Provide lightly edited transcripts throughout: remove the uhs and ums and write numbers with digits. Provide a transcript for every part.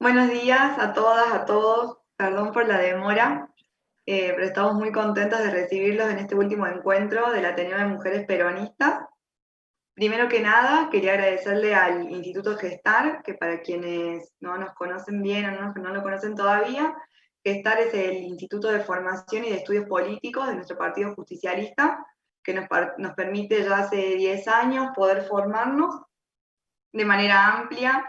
Buenos días a todas, a todos. Perdón por la demora, pero estamos muy contentos de recibirlos en este último encuentro del Ateneo de Mujeres Peronistas. Primero que nada, quería agradecerle al Instituto Gestar, que para quienes no nos conocen bien o no lo conocen todavía, Gestar es el Instituto de Formación y de Estudios Políticos de nuestro partido justicialista, que nos permite ya hace 10 años poder formarnos de manera amplia,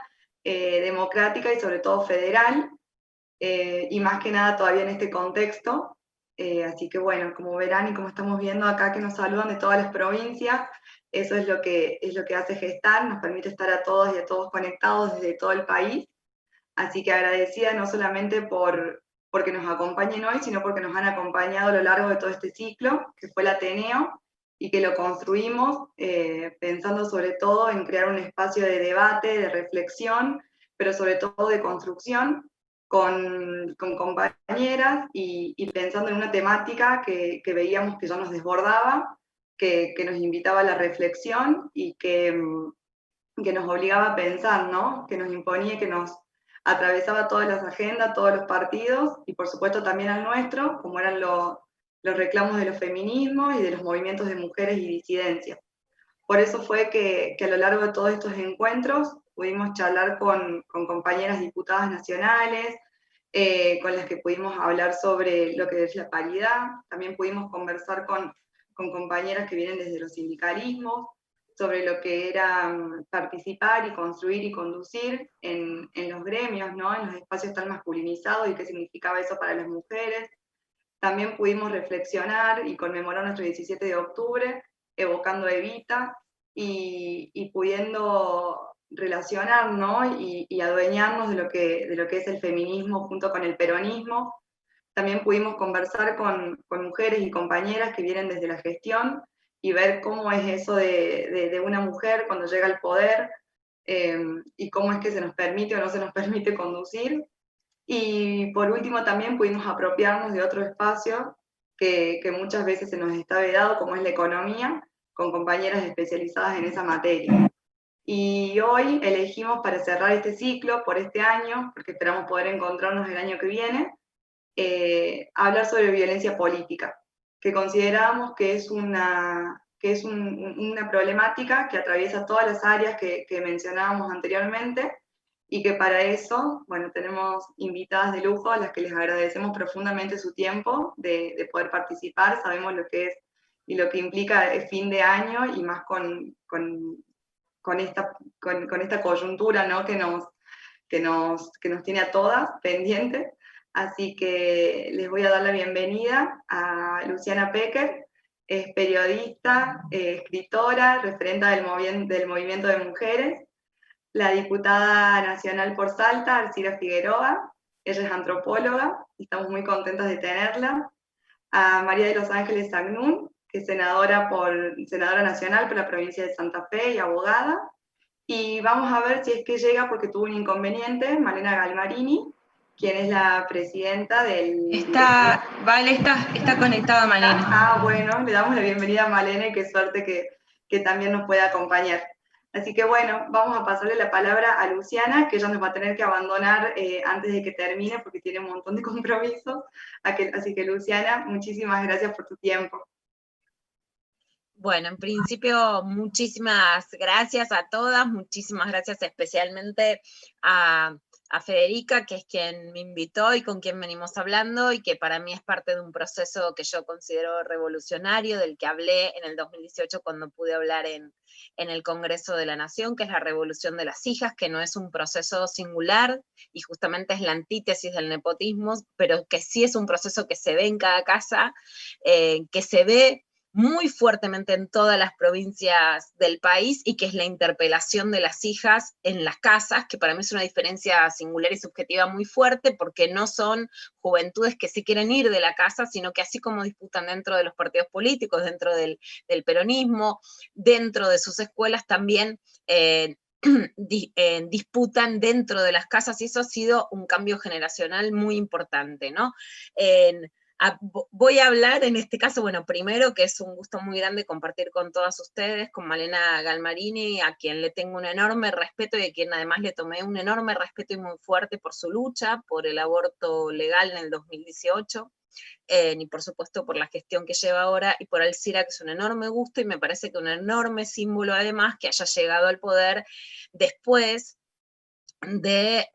democrática y sobre todo federal, y más que nada todavía en este contexto. Así que bueno, como verán y como estamos viendo acá que nos saludan de todas las provincias, eso es lo que hace Gestar, nos permite estar a todos y a todos conectados desde todo el país. Así que agradecida no solamente porque nos acompañen hoy, sino porque nos han acompañado a lo largo de todo este ciclo, que fue el Ateneo, y que lo construimos pensando sobre todo en crear un espacio de debate, de reflexión, pero sobre todo de construcción con compañeras y pensando en una temática que veíamos que ya nos desbordaba, que nos invitaba a la reflexión y que nos obligaba a pensar, ¿no? Que nos imponía, que nos atravesaba todas las agendas, todos los partidos y por supuesto también al nuestro, como eran los reclamos de los feminismos y de los movimientos de mujeres y disidencias. Por eso fue que a lo largo de todos estos encuentros pudimos charlar con compañeras diputadas nacionales, con las que pudimos hablar sobre lo que es la paridad, también pudimos conversar con compañeras que vienen desde los sindicalismos, sobre lo que era participar y construir y conducir en los gremios, ¿no? En los espacios tan masculinizados y qué significaba eso para las mujeres. También pudimos reflexionar y conmemorar nuestro 17 de octubre, evocando a Evita y pudiendo relacionar, ¿no? Y adueñarnos de lo que es el feminismo junto con el peronismo. También pudimos conversar con mujeres y compañeras que vienen desde la gestión y ver cómo es eso de una mujer cuando llega al poder, y cómo es que se nos permite o no se nos permite conducir. Y por último también pudimos apropiarnos de otro espacio que muchas veces se nos está vedado, como es la economía, con compañeras especializadas en esa materia. Y hoy elegimos para cerrar este ciclo por este año, porque esperamos poder encontrarnos el año que viene, hablar sobre violencia política, que consideramos que es una problemática que atraviesa todas las áreas que mencionábamos anteriormente y que para eso, bueno, tenemos invitadas de lujo a las que les agradecemos profundamente su tiempo de poder participar, sabemos lo que es y lo que implica el fin de año y más con esta coyuntura, ¿no? Que nos tiene a todas pendientes. Así que les voy a dar la bienvenida a Luciana Pecker, es periodista, escritora, referenta del movimiento de mujeres, la diputada nacional por Salta, Arcila Figueroa, ella es antropóloga, y estamos muy contentas de tenerla, a María de los Ángeles Agnún, que es senadora nacional por la provincia de Santa Fe y abogada, y vamos a ver si es que llega porque tuvo un inconveniente, Malena Galmarini, quien es la presidenta Está conectada Malena. Ah, bueno, le damos la bienvenida a Malena y qué suerte que también nos pueda acompañar. Así que bueno, vamos a pasarle la palabra a Luciana, que ella nos va a tener que abandonar antes de que termine porque tiene un montón de compromisos. Así que Luciana, muchísimas gracias por tu tiempo. Bueno, en principio, muchísimas gracias a todas, muchísimas gracias especialmente a Federica, que es quien me invitó y con quien venimos hablando, y que para mí es parte de un proceso que yo considero revolucionario, del que hablé en el 2018 cuando pude hablar en el Congreso de la Nación, que es la revolución de las hijas, que no es un proceso singular y justamente es la antítesis del nepotismo, pero que sí es un proceso que se ve en cada casa, que se ve muy fuertemente en todas las provincias del país, y que es la interpelación de las hijas en las casas, que para mí es una diferencia singular y subjetiva muy fuerte, porque no son juventudes que se quieren ir de la casa, sino que así como disputan dentro de los partidos políticos, dentro del peronismo, dentro de sus escuelas también disputan dentro de las casas, y eso ha sido un cambio generacional muy importante, ¿no? Voy a hablar en este caso, bueno, primero que es un gusto muy grande compartir con todas ustedes, con Malena Galmarini, a quien le tengo un enorme respeto y a quien además le tomé un enorme respeto y muy fuerte por su lucha, por el aborto legal en el 2018. Ni por supuesto por la gestión que lleva ahora, y por Alcira, que es un enorme gusto, y me parece que un enorme símbolo además que haya llegado al poder después de,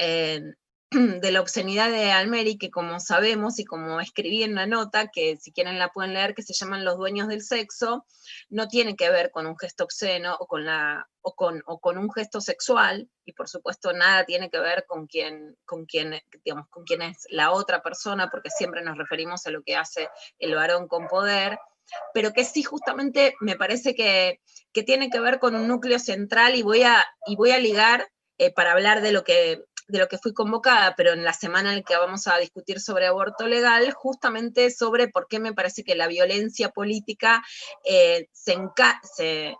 de la obscenidad de Almeri, que como sabemos y como escribí en una nota, que si quieren la pueden leer, que se llaman Los dueños del sexo, no tiene que ver con un gesto obsceno o con un gesto sexual, y por supuesto nada tiene que ver digamos, con quién es la otra persona, porque siempre nos referimos a lo que hace el varón con poder, pero que sí justamente me parece que tiene que ver con un núcleo central, y voy a ligar para hablar de lo que fui convocada, pero en la semana en la que vamos a discutir sobre aborto legal, justamente sobre por qué me parece que la violencia política se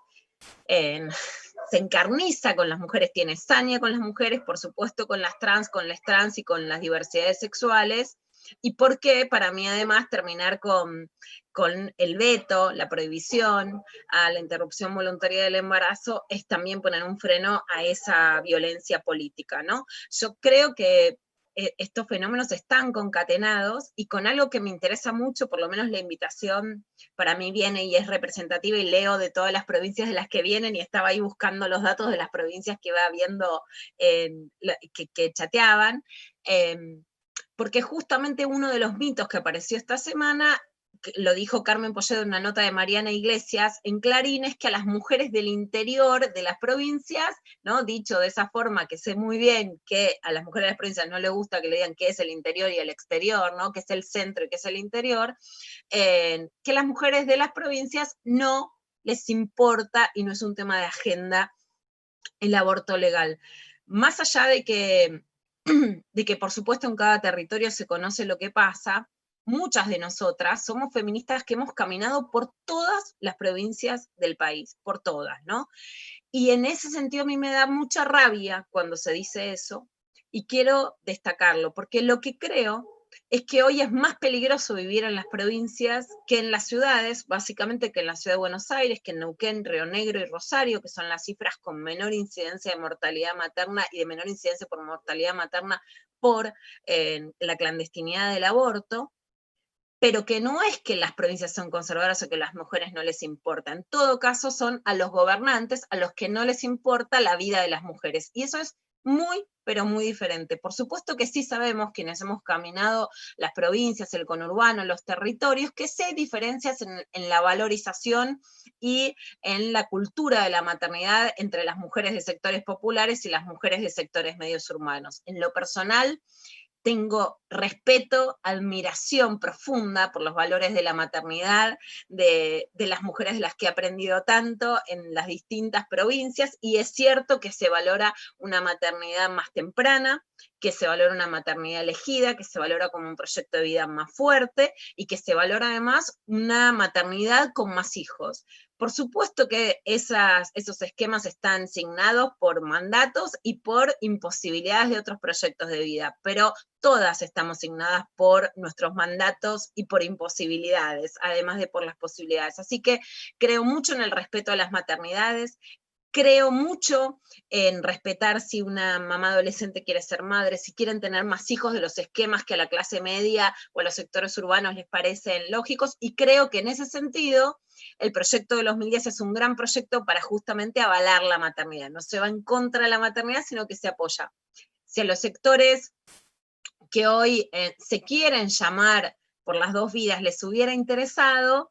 encarniza con las mujeres, tiene saña con las mujeres, por supuesto con las trans y con las diversidades sexuales, y por qué para mí además terminar con el veto, la prohibición a la interrupción voluntaria del embarazo es también poner un freno a esa violencia política, ¿no? Yo creo que estos fenómenos están concatenados, y con algo que me interesa mucho, por lo menos la invitación para mí viene y es representativa, y leo de todas las provincias de las que vienen, y estaba ahí buscando los datos de las provincias que iba viendo, que chateaban, porque justamente uno de los mitos que apareció esta semana, lo dijo Carmen Polledo en una nota de Mariana Iglesias en Clarín, es que a las mujeres del interior de las provincias, ¿no? Dicho de esa forma, que sé muy bien que a las mujeres de las provincias no les gusta que le digan qué es el interior y el exterior, ¿no? Qué es el centro y qué es el interior, que las mujeres de las provincias no les importa y no es un tema de agenda el aborto legal. Más allá de que por supuesto en cada territorio se conoce lo que pasa, muchas de nosotras somos feministas que hemos caminado por todas las provincias del país, por todas, ¿no? Y en ese sentido a mí me da mucha rabia cuando se dice eso, y quiero destacarlo, porque lo que creo es que hoy es más peligroso vivir en las provincias que en las ciudades, básicamente que en la ciudad de Buenos Aires, que en Neuquén, Río Negro y Rosario, que son las cifras con menor incidencia de mortalidad materna y de menor incidencia por mortalidad materna por la clandestinidad del aborto, pero que no es que las provincias son conservadoras o que a las mujeres no les importa. En todo caso, son a los gobernantes a los que no les importa la vida de las mujeres. Y eso es muy, pero muy diferente. Por supuesto que sí sabemos, quienes hemos caminado las provincias, el conurbano, los territorios, que sí hay diferencias en la valorización y en la cultura de la maternidad entre las mujeres de sectores populares y las mujeres de sectores medios urbanos. En lo personal, tengo respeto, admiración profunda por los valores de la maternidad, de las mujeres de las que he aprendido tanto en las distintas provincias, y es cierto que se valora una maternidad más temprana, que se valora una maternidad elegida, que se valora como un proyecto de vida más fuerte, y que se valora además una maternidad con más hijos. Por supuesto que esos esquemas están signados por mandatos y por imposibilidades de otros proyectos de vida, pero todas estamos signadas por nuestros mandatos y por imposibilidades, además de por las posibilidades. Así que creo mucho en el respeto a las maternidades, creo mucho en respetar si una mamá adolescente quiere ser madre, si quieren tener más hijos de los esquemas que a la clase media o a los sectores urbanos les parecen lógicos, y creo que en ese sentido el proyecto de los 1010 es un gran proyecto para justamente avalar la maternidad. No se va en contra de la maternidad, sino que se apoya. Si a los sectores que hoy se quieren llamar por las dos vidas les hubiera interesado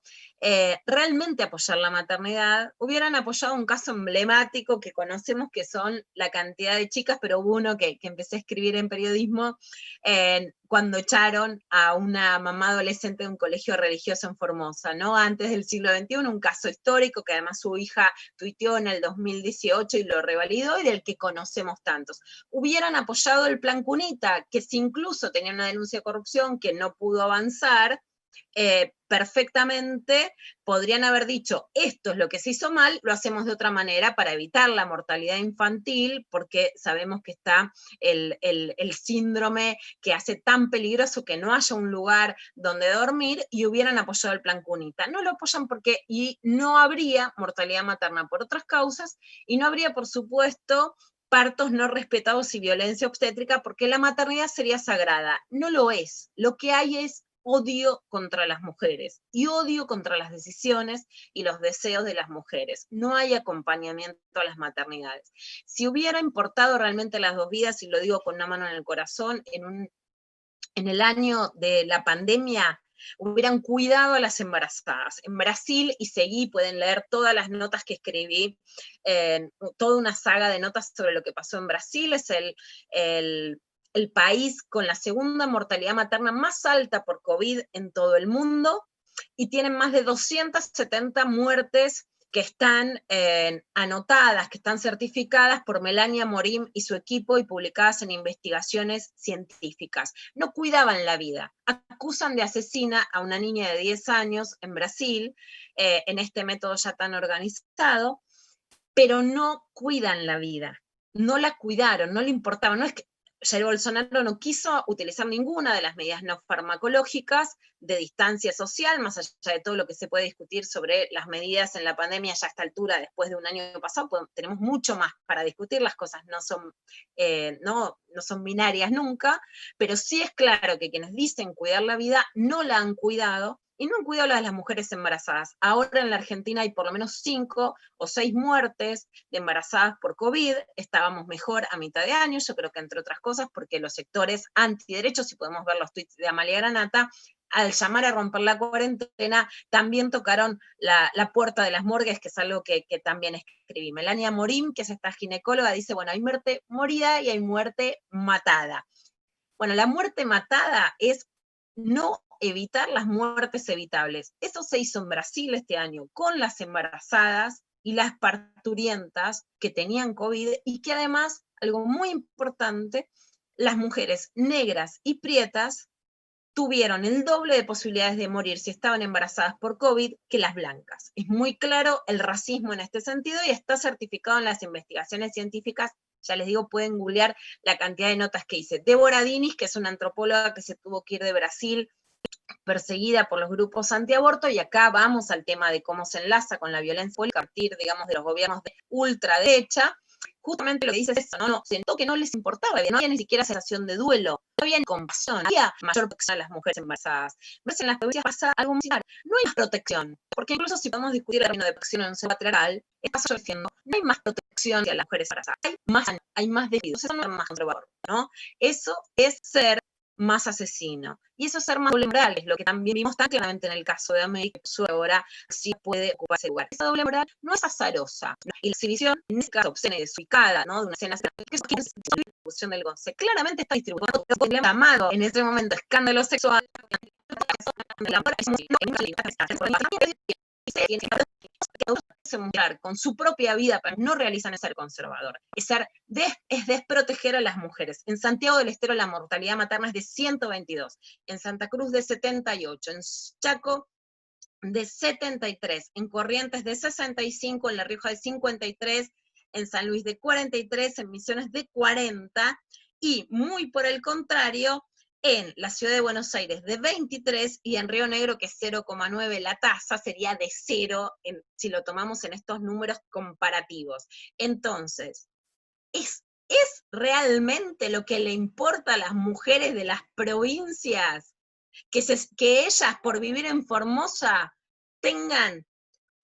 realmente apoyar la maternidad, hubieran apoyado un caso emblemático que conocemos, que son la cantidad de chicas, pero hubo uno que empecé a escribir en periodismo cuando echaron a una mamá adolescente de un colegio religioso en Formosa, ¿no? Antes del siglo XXI, un caso histórico que además su hija tuiteó en el 2018 y lo revalidó, y del que conocemos tantos. Hubieran apoyado el plan Cunita, que si incluso tenía una denuncia de corrupción que no pudo avanzar, perfectamente podrían haber dicho, esto es lo que se hizo mal, lo hacemos de otra manera para evitar la mortalidad infantil, porque sabemos que está el síndrome que hace tan peligroso que no haya un lugar donde dormir, y hubieran apoyado el plan Cunita. No lo apoyan porque y no habría mortalidad materna por otras causas, y no habría, por supuesto, partos no respetados y violencia obstétrica, porque la maternidad sería sagrada. No lo es. Lo que hay es odio contra las mujeres y odio contra las decisiones y los deseos de las mujeres. No hay acompañamiento a las maternidades. Si hubiera importado realmente las dos vidas, y lo digo con una mano en el corazón, en el año de la pandemia hubieran cuidado a las embarazadas. En Brasil, y seguí, pueden leer todas las notas que escribí, toda una saga de notas sobre lo que pasó en Brasil. Es el país con la segunda mortalidad materna más alta por COVID en todo el mundo, y tienen más de 270 muertes que están anotadas, que están certificadas por Melania Morim y su equipo y publicadas en investigaciones científicas. No cuidaban la vida. Acusan de asesina a una niña de 10 años en Brasil, en este método ya tan organizado, pero no cuidan la vida. No la cuidaron, no le importaba. No es que Jair Bolsonaro no quiso utilizar ninguna de las medidas no farmacológicas de distancia social, más allá de todo lo que se puede discutir sobre las medidas en la pandemia ya a esta altura, después de un año pasado, pues tenemos mucho más para discutir, las cosas no son binarias nunca, pero sí es claro que quienes dicen cuidar la vida no la han cuidado, y no han cuidado a las mujeres embarazadas. Ahora en la Argentina hay por lo menos 5 o 6 muertes de embarazadas por COVID. Estábamos mejor a mitad de año, yo creo que entre otras cosas porque los sectores antiderechos, si podemos ver los tweets de Amalia Granata, al llamar a romper la cuarentena, también tocaron la puerta de las morgues, que es algo que también escribí. Melania Morim, que es esta ginecóloga, dice, bueno, hay muerte morida y hay muerte matada. Bueno, la muerte matada es no evitar las muertes evitables. Eso se hizo en Brasil este año con las embarazadas y las parturientas que tenían COVID, y que además, algo muy importante, las mujeres negras y prietas tuvieron el doble de posibilidades de morir si estaban embarazadas por COVID que las blancas. Es muy claro el racismo en este sentido y está certificado en las investigaciones científicas. Ya les digo, pueden googlear la cantidad de notas que hice. Débora Diniz, que es una antropóloga que se tuvo que ir de Brasil perseguida por los grupos antiaborto, y acá vamos al tema de cómo se enlaza con la violencia política a partir, digamos, de los gobiernos de ultraderecha. Justamente lo que dice es eso, ¿no? Siento que no les importaba, no había ni siquiera sensación de duelo, no había ni compasión, no había mayor protección a las mujeres embarazadas. Ves, en las provincias pasa algo muy similar, no hay más protección, porque incluso si podemos discutir el término de protección en un seno patriarcal, está diciendo, no hay más protección hacia las mujeres embarazadas, hay más despidos, eso no es más conservador, ¿no? Eso es ser más asesino. Y eso es ser más doble moral, es lo que también vimos tan claramente en el caso de América, que ahora sí puede ocupar ese lugar. Esa doble moral no es azarosa. Y la exhibición, en este caso, obscena y desubicada, ¿no? De una escena que es la distribución del goce. Claramente está distribuyendo el llamado en ese momento escándalo sexual. Con su propia vida, pero no realizan el ser conservador. Es desproteger a las mujeres. En Santiago del Estero la mortalidad materna es de 122, en Santa Cruz de 78, en Chaco de 73, en Corrientes de 65, en La Rioja de 53, en San Luis de 43, en Misiones de 40, y muy por el contrario, en la ciudad de Buenos Aires de 23, y en Río Negro, que es 0,9, la tasa sería de 0 si lo tomamos en estos números comparativos. Entonces, ¿es realmente lo que le importa a las mujeres de las provincias que ellas, por vivir en Formosa, tengan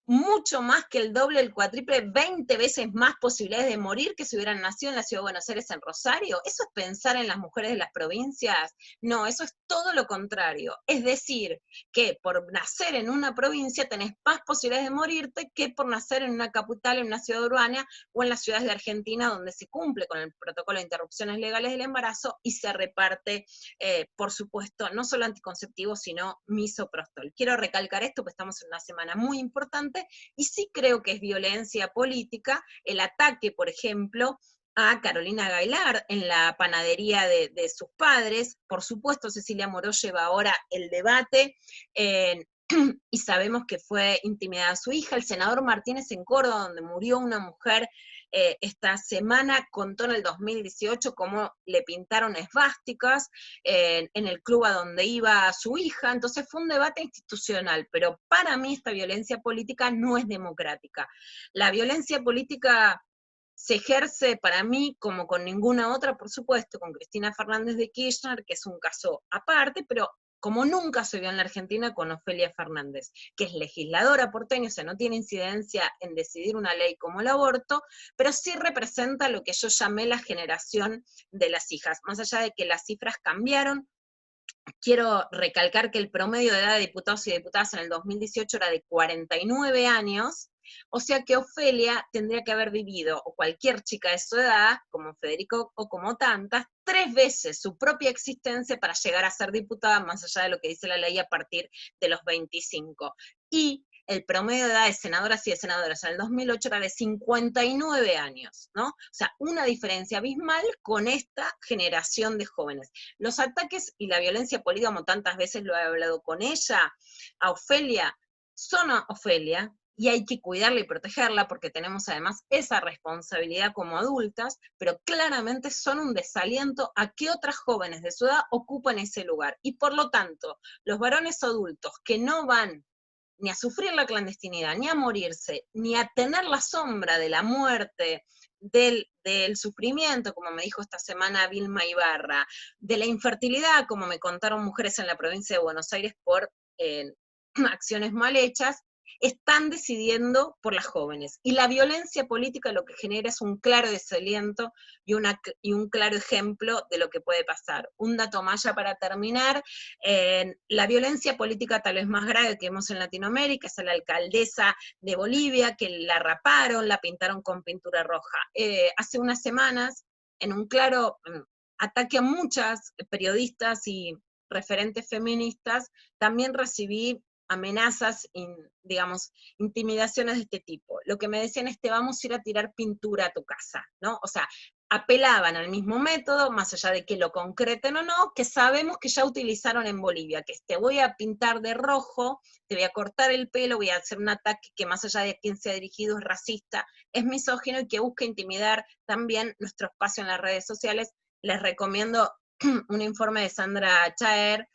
mucho más que el doble, el cuatriple, 20 veces más posibilidades de morir que si hubieran nacido en la Ciudad de Buenos Aires, en Rosario? ¿Eso es pensar en las mujeres de las provincias? No, eso es todo lo contrario. Es decir, que por nacer en una provincia tenés más posibilidades de morirte que por nacer en una capital, en una ciudad urbana o en las ciudades de Argentina, donde se cumple con el protocolo de interrupciones legales del embarazo y se reparte, por supuesto, no solo anticonceptivos, sino misoprostol. Quiero recalcar esto, porque estamos en una semana muy importante, y sí creo que es violencia política el ataque, por ejemplo, a Carolina Gailar en la panadería de sus padres. Por supuesto, Cecilia Moró lleva ahora el debate, y sabemos que fue intimidada su hija. El senador Martínez en Córdoba, donde murió una mujer esta semana, contó en el 2018 cómo le pintaron esvásticas en el club a donde iba su hija. Entonces fue un debate institucional, pero para mí esta violencia política no es democrática. La violencia política se ejerce para mí como con ninguna otra, por supuesto, con Cristina Fernández de Kirchner, que es un caso aparte, pero como nunca se vio en la Argentina con Ofelia Fernández, que es legisladora porteña, o sea, no tiene incidencia en decidir una ley como el aborto, pero sí representa lo que yo llamé la generación de las hijas. Más allá de que las cifras cambiaron, quiero recalcar que el promedio de edad de diputados y diputadas en el 2018 era de 49 años, o sea que Ofelia tendría que haber vivido, o cualquier chica de su edad, como Federico o como tantas, 3 veces su propia existencia para llegar a ser diputada, más allá de lo que dice la ley, a partir de los 25. Y el promedio de edad de senadoras y de senadoras en el 2008 era de 59 años, ¿no? O sea, una diferencia abismal con esta generación de jóvenes. Los ataques y la violencia política, como tantas veces lo he hablado con ella, a Ofelia, son a Ofelia, y hay que cuidarla y protegerla porque tenemos además esa responsabilidad como adultas, pero claramente son un desaliento a que otras jóvenes de su edad ocupan ese lugar. Y por lo tanto, los varones adultos que no van ni a sufrir la clandestinidad, ni a morirse, ni a tener la sombra de la muerte, del sufrimiento, como me dijo esta semana Vilma Ibarra, de la infertilidad, como me contaron mujeres en la provincia de Buenos Aires por acciones mal hechas, están decidiendo por las jóvenes. Y la violencia política lo que genera es un claro desaliento y un claro ejemplo de lo que puede pasar. Un dato más ya para terminar: la violencia política tal vez más grave que vemos en Latinoamérica es a la alcaldesa de Bolivia, que la raparon, la pintaron con pintura roja. Hace unas semanas, en un claro ataque a muchas periodistas y referentes feministas, también recibí amenazas, digamos, intimidaciones de este tipo. Lo que me decían es: te vamos a ir a tirar pintura a tu casa, ¿no? O sea, apelaban al mismo método, más allá de que lo concreten o no, que sabemos que ya utilizaron en Bolivia, que te voy a pintar de rojo, te voy a cortar el pelo, voy a hacer un ataque que más allá de quién sea dirigido es racista, es misógino y que busca intimidar también nuestro espacio en las redes sociales. Les recomiendo un informe de Sandra Chaer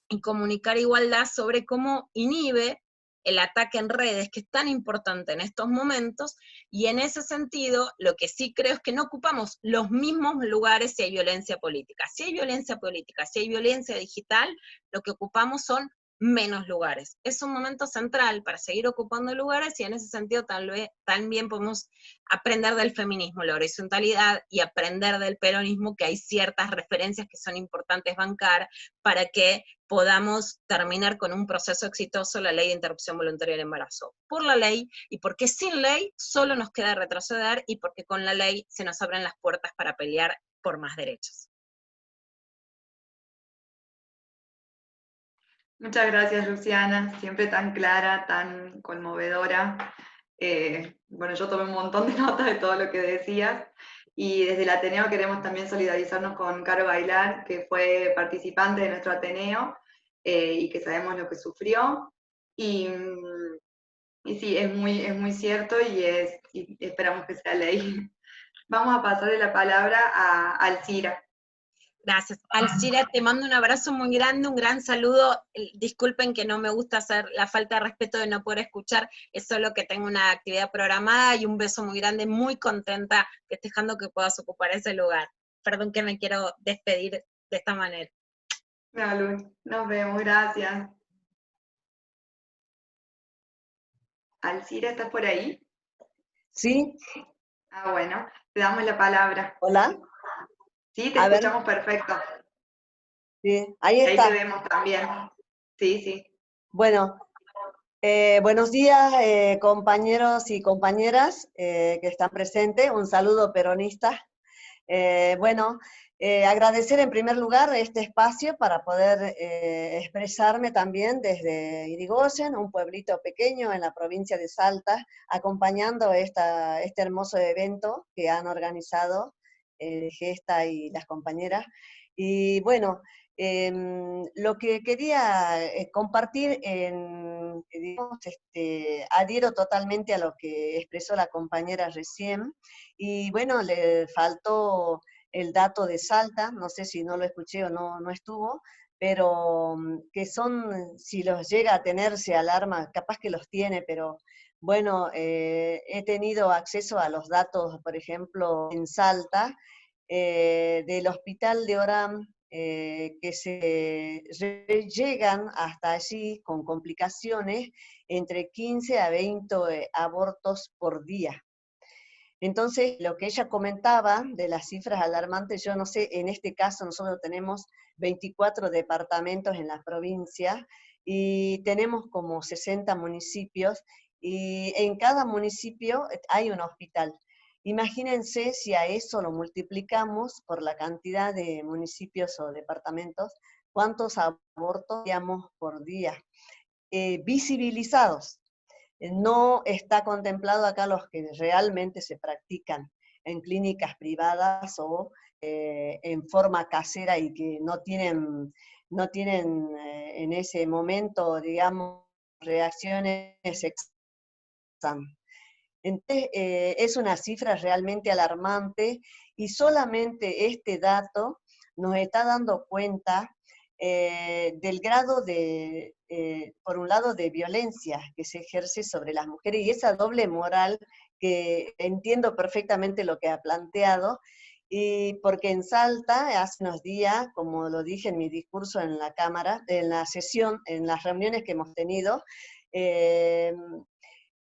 y Comunicar Igualdad sobre cómo inhibe el ataque en redes, que es tan importante en estos momentos, y en ese sentido, lo que sí creo es que no ocupamos los mismos lugares si hay violencia política. Si hay violencia política, si hay violencia digital, lo que ocupamos son menos lugares. Es un momento central para seguir ocupando lugares, y en ese sentido también podemos aprender del feminismo, la horizontalidad, y aprender del peronismo, que hay ciertas referencias que son importantes bancar para que podamos terminar con un proceso exitoso, la ley de interrupción voluntaria del embarazo. Por la ley, y porque sin ley solo nos queda retroceder, y porque con la ley se nos abren las puertas para pelear por más derechos. Muchas gracias, Luciana, siempre tan clara, tan conmovedora. Bueno, yo tomé un montón de notas de todo lo que decías, y desde el Ateneo queremos también solidarizarnos con Caro Bailar, que fue participante de nuestro Ateneo, y que sabemos lo que sufrió. Y sí, es muy cierto, y esperamos que sea ley. Vamos a pasarle la palabra a Alcira. Gracias. Alcira, te mando un abrazo muy grande, un gran saludo. Disculpen que no me gusta hacer la falta de respeto de no poder escuchar, es solo que tengo una actividad programada, y un beso muy grande, muy contenta festejando que puedas ocupar ese lugar. Perdón que me quiero despedir de esta manera. No, Luz, nos vemos, gracias. Alcira, ¿estás por ahí? Sí. Ah, bueno, te damos la palabra. Hola. Sí, te A ver. escuchamos perfecto. Sí, ahí Y ahí está. te vemos también. Sí, sí. Bueno, buenos días, compañeros y compañeras que están presentes. Un saludo peronista. Bueno, Agradecer en primer lugar este espacio para poder expresarme también desde Irigoyen, un pueblito pequeño en la provincia de Salta, acompañando este hermoso evento que han organizado Gesta y las compañeras. Y bueno, lo que quería compartir, digamos, adhiero totalmente a lo que expresó la compañera recién, y bueno, le faltó el dato de Salta, no sé si no lo escuché o no estuvo, pero que son, si los llega a tener, se alarma, capaz que los tiene, pero bueno, he tenido acceso a los datos, por ejemplo, en Salta, del hospital de Orán, que se llegan hasta allí con complicaciones entre 15 a 20 abortos por día. Entonces, lo que ella comentaba de las cifras alarmantes, yo no sé, en este caso nosotros tenemos 24 departamentos en la provincia y tenemos como 60 municipios y en cada municipio hay un hospital. Imagínense si a eso lo multiplicamos por la cantidad de municipios o departamentos, cuántos abortos digamos por día, visibilizados. No está contemplado acá los que realmente se practican en clínicas privadas o en forma casera y que no tienen en ese momento, digamos, reacciones externas. Entonces, es una cifra realmente alarmante y solamente este dato nos está dando cuenta del grado de, por un lado, de violencia que se ejerce sobre las mujeres y esa doble moral que entiendo perfectamente lo que ha planteado, y porque en Salta, hace unos días, como lo dije en mi discurso en la Cámara, en la sesión, en las reuniones que hemos tenido,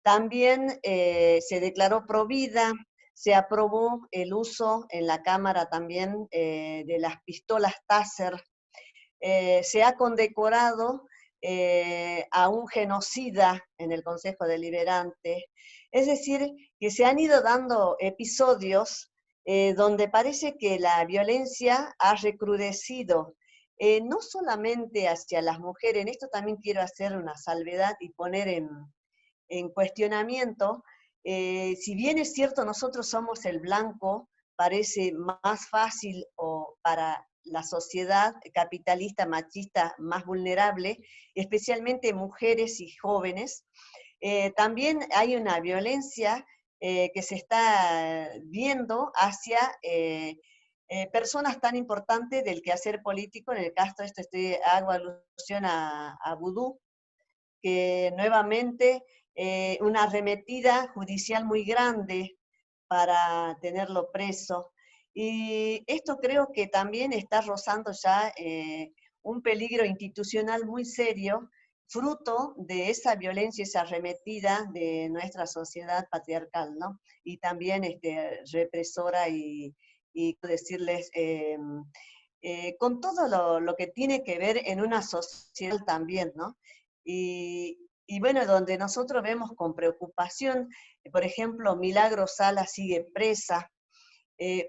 también se declaró provida, se aprobó el uso en la Cámara también de las pistolas Taser, se ha condecorado a un genocida en el Consejo Deliberante. Es decir, que se han ido dando episodios donde parece que la violencia ha recrudecido, no solamente hacia las mujeres, en esto también quiero hacer una salvedad y poner en cuestionamiento, si bien es cierto nosotros somos el blanco, parece más fácil o para la sociedad capitalista, machista, más vulnerable, especialmente mujeres y jóvenes, también hay una violencia que se está viendo hacia personas tan importantes del quehacer político. En el caso hago alusión a Vudú, que nuevamente una arremetida judicial muy grande para tenerlo preso. Y esto creo que también está rozando ya un peligro institucional muy serio, fruto de esa violencia, esa arremetida de nuestra sociedad patriarcal, ¿no? Y también represora y decirles, con todo lo que tiene que ver en una sociedad también, ¿no? Y bueno, donde nosotros vemos con preocupación, por ejemplo, Milagro Sala sigue presa,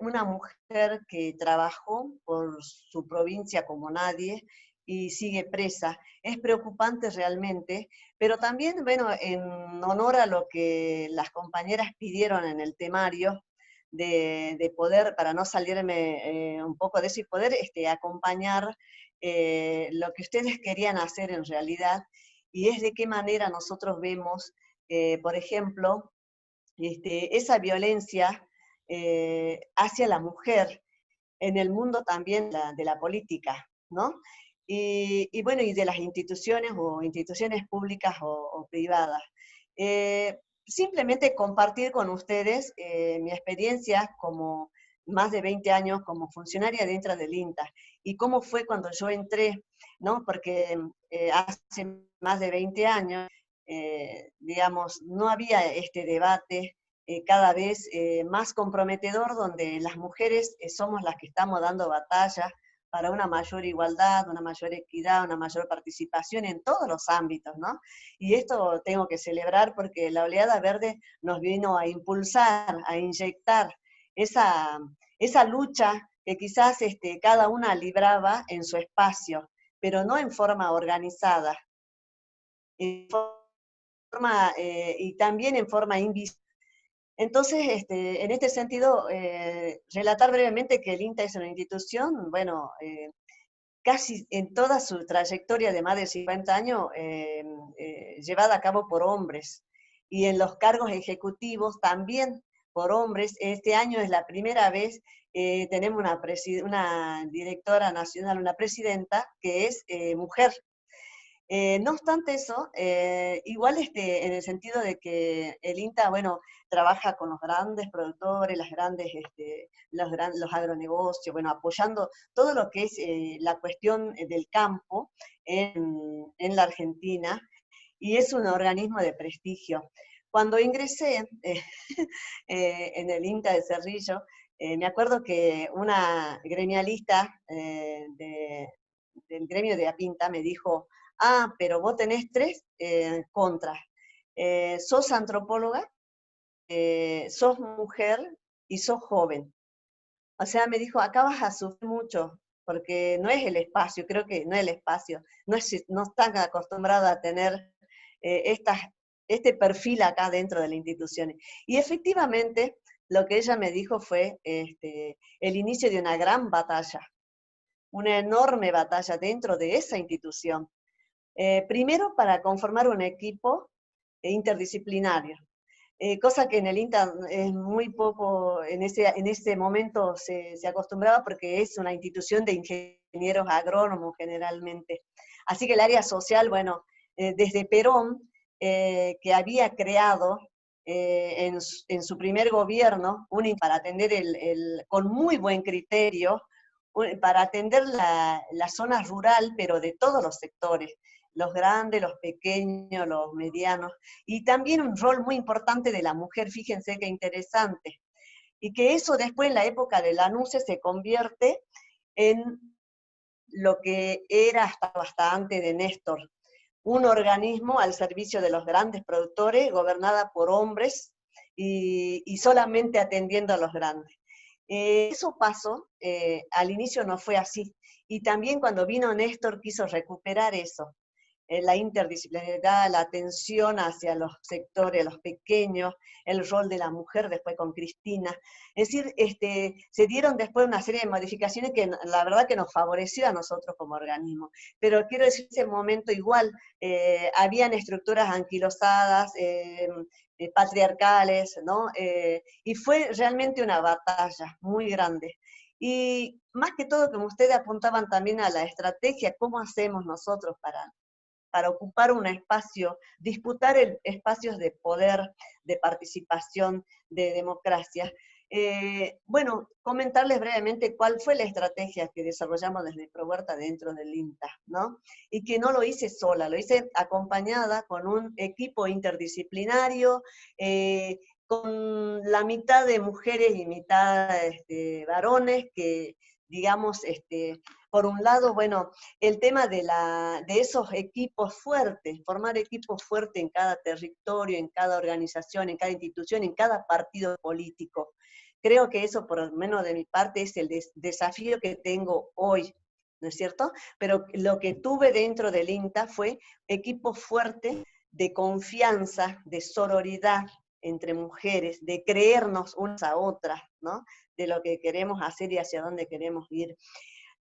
una mujer que trabajó por su provincia como nadie y sigue presa. Es preocupante realmente, pero también, bueno, en honor a lo que las compañeras pidieron en el temario, de poder, para no salirme un poco de eso, y poder acompañar lo que ustedes querían hacer en realidad, y es de qué manera nosotros vemos, por ejemplo, esa violencia hacia la mujer en el mundo también de la política, ¿no? Y bueno, y de las instituciones o instituciones públicas o privadas. Simplemente compartir con ustedes mi experiencia como más de 20 años como funcionaria dentro del INTA y cómo fue cuando yo entré, ¿no? Porque hace más de 20 años, digamos, no había este debate cada vez más comprometedor, donde las mujeres somos las que estamos dando batalla para una mayor igualdad, una mayor equidad, una mayor participación en todos los ámbitos, ¿no? Y esto tengo que celebrar porque la oleada verde nos vino a impulsar, a inyectar esa lucha que quizás cada una libraba en su espacio, pero no en forma organizada, en y también en forma invisible. Entonces, en este sentido, relatar brevemente que el INTA es una institución, bueno, casi en toda su trayectoria de más de 50 años, llevada a cabo por hombres, y en los cargos ejecutivos también por hombres. Este año es la primera vez tenemos una directora nacional, una presidenta que es mujer. No obstante eso, igual en el sentido de que el INTA, bueno, trabaja con los grandes productores, los agronegocios, bueno, apoyando todo lo que es la cuestión del campo en la Argentina, y es un organismo de prestigio. Cuando ingresé en el INTA de Cerrillo, me acuerdo que una gremialista del gremio de Apinta me dijo: ah, pero vos tenés 3 contras. Sos antropóloga, sos mujer y sos joven. O sea, me dijo, acá vas a sufrir mucho, porque no es el espacio, creo que no es el espacio, no están acostumbrados a tener este perfil acá dentro de las instituciones. Y efectivamente, lo que ella me dijo fue el inicio de una gran batalla, una enorme batalla dentro de esa institución. Primero, para conformar un equipo interdisciplinario, cosa que en el INTA es muy poco, en ese momento se acostumbraba porque es una institución de ingenieros agrónomos generalmente. Así que el área social, bueno, desde Perón, que había creado en su primer gobierno, para atender con muy buen criterio, para atender la zona rural, pero de todos los sectores, los grandes, los pequeños, los medianos, y también un rol muy importante de la mujer, fíjense qué interesante, y que eso después en la época de Lanusse se convierte en lo que era hasta antes de Néstor, un organismo al servicio de los grandes productores, gobernada por hombres y solamente atendiendo a los grandes. Eso pasó, al inicio no fue así, y también cuando vino Néstor quiso recuperar eso, la interdisciplinaridad, la atención hacia los sectores, los pequeños, el rol de la mujer después con Cristina. Es decir, se dieron después una serie de modificaciones que la verdad que nos favoreció a nosotros como organismo. Pero quiero decir, en ese momento igual habían estructuras anquilosadas, patriarcales, ¿no? Y fue realmente una batalla muy grande. Y más que todo, como ustedes apuntaban también a la estrategia, ¿cómo hacemos nosotros para ocupar un espacio, disputar espacios de poder, de participación, de democracia? Bueno, comentarles brevemente cuál fue la estrategia que desarrollamos desde Prohuerta dentro del INTA, ¿no? Y que no lo hice sola, lo hice acompañada con un equipo interdisciplinario, con la mitad de mujeres y mitad varones, que digamos, por un lado, bueno, el tema de esos equipos fuertes, formar equipos fuertes en cada territorio, en cada organización, en cada institución, en cada partido político. Creo que eso, por lo menos de mi parte, es el desafío que tengo hoy, ¿no es cierto? Pero lo que tuve dentro del INTA fue equipos fuertes de confianza, de sororidad entre mujeres, de creernos unas a otras, ¿no? De lo que queremos hacer y hacia dónde queremos ir.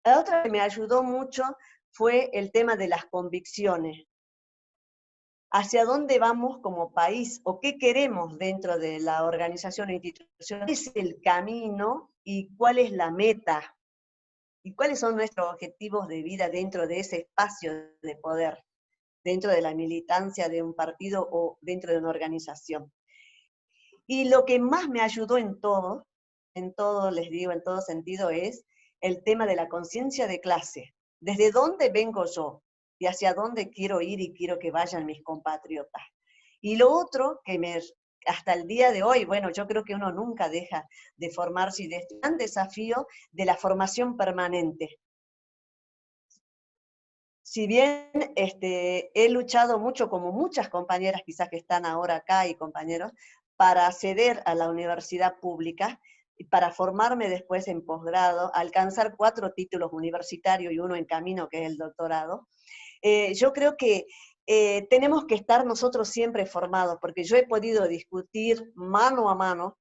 La otra que me ayudó mucho fue el tema de las convicciones. ¿Hacia dónde vamos como país? ¿O qué queremos dentro de la organización o institución? ¿Cuál es el camino y cuál es la meta? ¿Y cuáles son nuestros objetivos de vida dentro de ese espacio de poder? Dentro de la militancia de un partido o dentro de una organización. Y lo que más me ayudó en todo, les digo, en todo sentido, es el tema de la conciencia de clase. ¿Desde dónde vengo yo? Y hacia dónde quiero ir y quiero que vayan mis compatriotas. Y lo otro que hasta el día de hoy, bueno, yo creo que uno nunca deja de formarse, y de este gran desafío de la formación permanente. Si bien he luchado mucho, como muchas compañeras quizás que están ahora acá y compañeros, para acceder a la universidad pública, para formarme después en posgrado, alcanzar 4 títulos universitarios y uno en camino, que es el doctorado. Yo creo que tenemos que estar nosotros siempre formados, porque yo he podido discutir mano a mano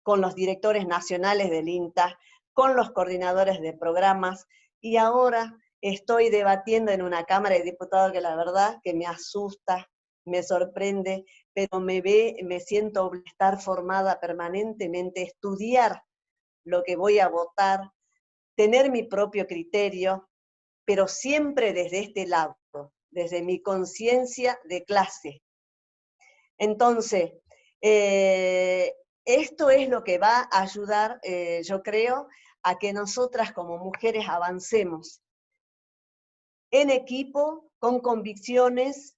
con los directores nacionales del INTA, con los coordinadores de programas, y ahora estoy debatiendo en una Cámara de Diputados que la verdad que me asusta, me sorprende, pero me siento obligada a estar formada permanentemente, estudiar lo que voy a votar, tener mi propio criterio, pero siempre desde este lado, desde mi conciencia de clase. Entonces, esto es lo que va a ayudar, yo creo, a que nosotras como mujeres avancemos en equipo, con convicciones,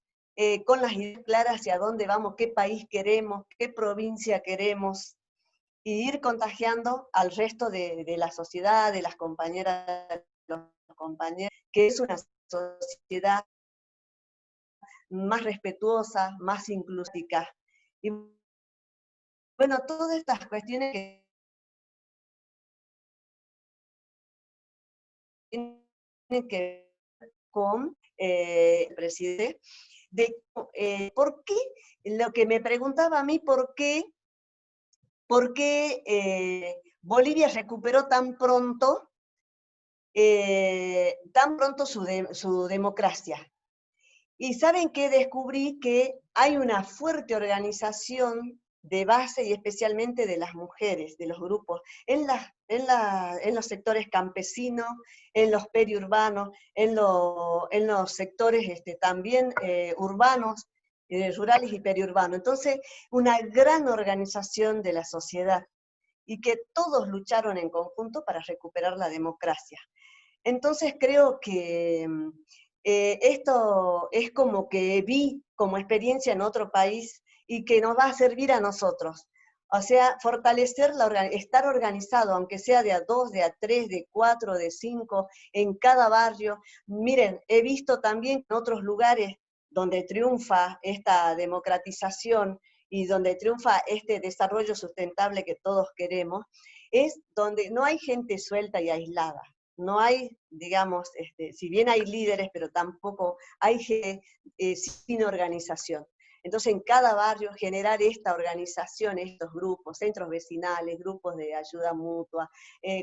con las ideas claras hacia dónde vamos, qué país queremos, qué provincia queremos, y ir contagiando al resto de la sociedad, de las compañeras, de los compañeros, que es una sociedad más respetuosa, más inclusiva. Y bueno, todas estas cuestiones que tienen que ver con el presidente, de por qué, lo que me preguntaba a mí, por qué Bolivia recuperó tan pronto su democracia. Y ¿saben qué? Descubrí que hay una fuerte organización de base y especialmente de las mujeres, de los grupos, en los sectores campesinos, en los periurbanos, en los sectores también urbanos, rurales y periurbanos. Entonces, una gran organización de la sociedad y que todos lucharon en conjunto para recuperar la democracia. Entonces creo que esto es como que vi como experiencia en otro país y que nos va a servir a nosotros. O sea, fortalecer, estar organizado, aunque sea de a 2, de a 3, de 4, de 5, en cada barrio. Miren, he visto también en otros lugares donde triunfa esta democratización y donde triunfa este desarrollo sustentable que todos queremos, es donde no hay gente suelta y aislada. No hay, digamos, si bien hay líderes, pero tampoco hay gente sin organización. Entonces, en cada barrio generar esta organización, estos grupos, centros vecinales, grupos de ayuda mutua,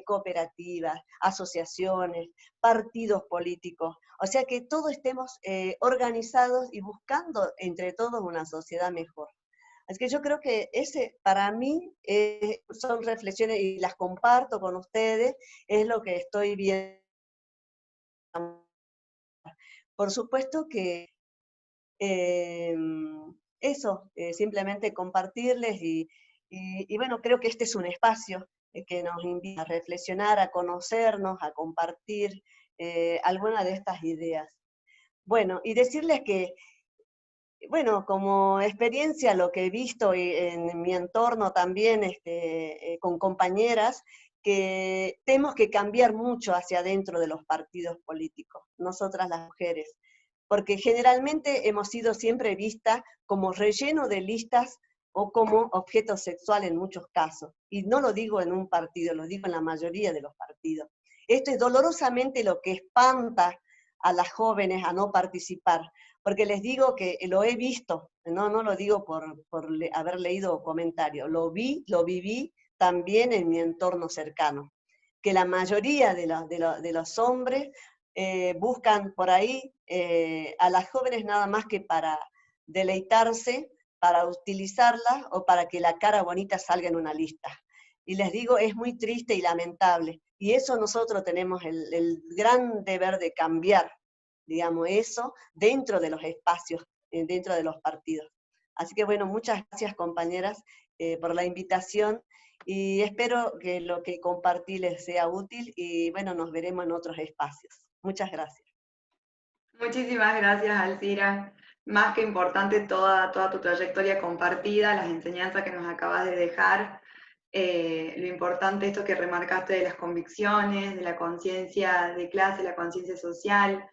cooperativas, asociaciones, partidos políticos. O sea, que todos estemos organizados y buscando entre todos una sociedad mejor. Así que yo creo que ese, para mí, son reflexiones y las comparto con ustedes, es lo que estoy viendo. Por supuesto que eso, simplemente compartirles y bueno, creo que este es un espacio que nos invita a reflexionar, a conocernos, a compartir algunas de estas ideas. Bueno, y decirles que bueno, como experiencia, lo que he visto en mi entorno también con compañeras, que tenemos que cambiar mucho hacia adentro de los partidos políticos, nosotras las mujeres, porque generalmente hemos sido siempre vistas como relleno de listas o como objeto sexual en muchos casos. Y no lo digo en un partido, lo digo en la mayoría de los partidos. Esto es dolorosamente lo que espanta a las jóvenes a no participar, porque les digo que lo he visto, no lo digo por haber leído comentarios, lo viví también en mi entorno cercano, que la mayoría de los hombres buscan por ahí a las jóvenes nada más que para deleitarse, para utilizarlas o para que la cara bonita salga en una lista. Y les digo, es muy triste y lamentable, y eso nosotros tenemos el gran deber de cambiar, digamos, eso dentro de los espacios, dentro de los partidos. Así que bueno, muchas gracias compañeras por la invitación y espero que lo que compartí les sea útil y bueno, nos veremos en otros espacios. Muchas gracias. Muchísimas gracias, Alcira. Más que importante toda tu trayectoria compartida, las enseñanzas que nos acabas de dejar, lo importante esto que remarcaste de las convicciones, de la conciencia de clase, la conciencia social,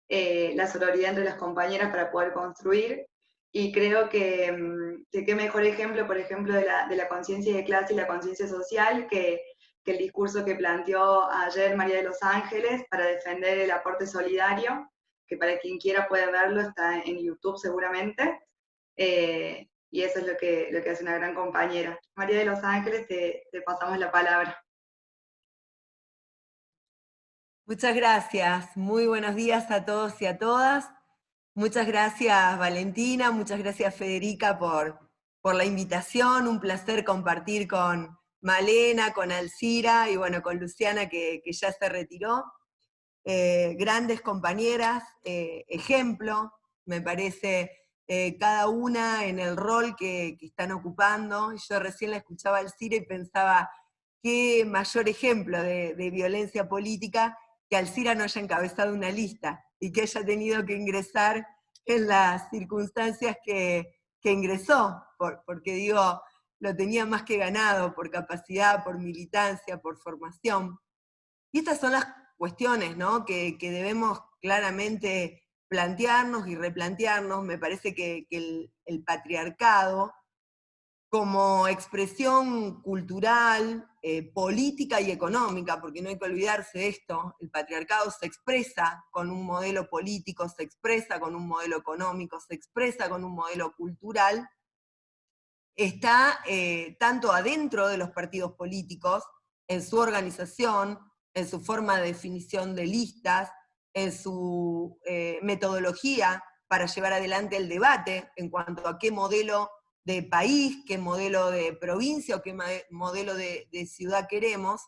la sororidad entre las compañeras para poder construir. y creo que qué mejor ejemplo, por ejemplo, de la conciencia de clase y la conciencia social que el discurso que planteó ayer María de los Ángeles para defender el aporte solidario, que para quien quiera puede verlo, está en YouTube seguramente, y eso es lo que hace una gran compañera. María de los Ángeles, te pasamos la palabra. Muchas gracias, muy buenos días a todos y a todas. Muchas gracias Valentina, muchas gracias Federica por la invitación, un placer compartir con Malena, con Alcira y bueno, con Luciana que ya se retiró. Grandes compañeras, ejemplo, me parece, cada una en el rol que están ocupando. Yo recién la escuchaba a Alcira y pensaba, qué mayor ejemplo de violencia política que Alcira no haya encabezado una lista y que haya tenido que ingresar en las circunstancias que ingresó, porque digo, lo tenía más que ganado por capacidad, por militancia, por formación. Y estas son las cuestiones, ¿no?, que debemos claramente plantearnos y replantearnos. Me parece que el patriarcado, como expresión cultural, política y económica, porque no hay que olvidarse de esto, el patriarcado se expresa con un modelo político, se expresa con un modelo económico, se expresa con un modelo cultural, está tanto adentro de los partidos políticos, en su organización, en su forma de definición de listas, en su metodología para llevar adelante el debate en cuanto a qué modelo de país, qué modelo de provincia o qué modelo de ciudad queremos,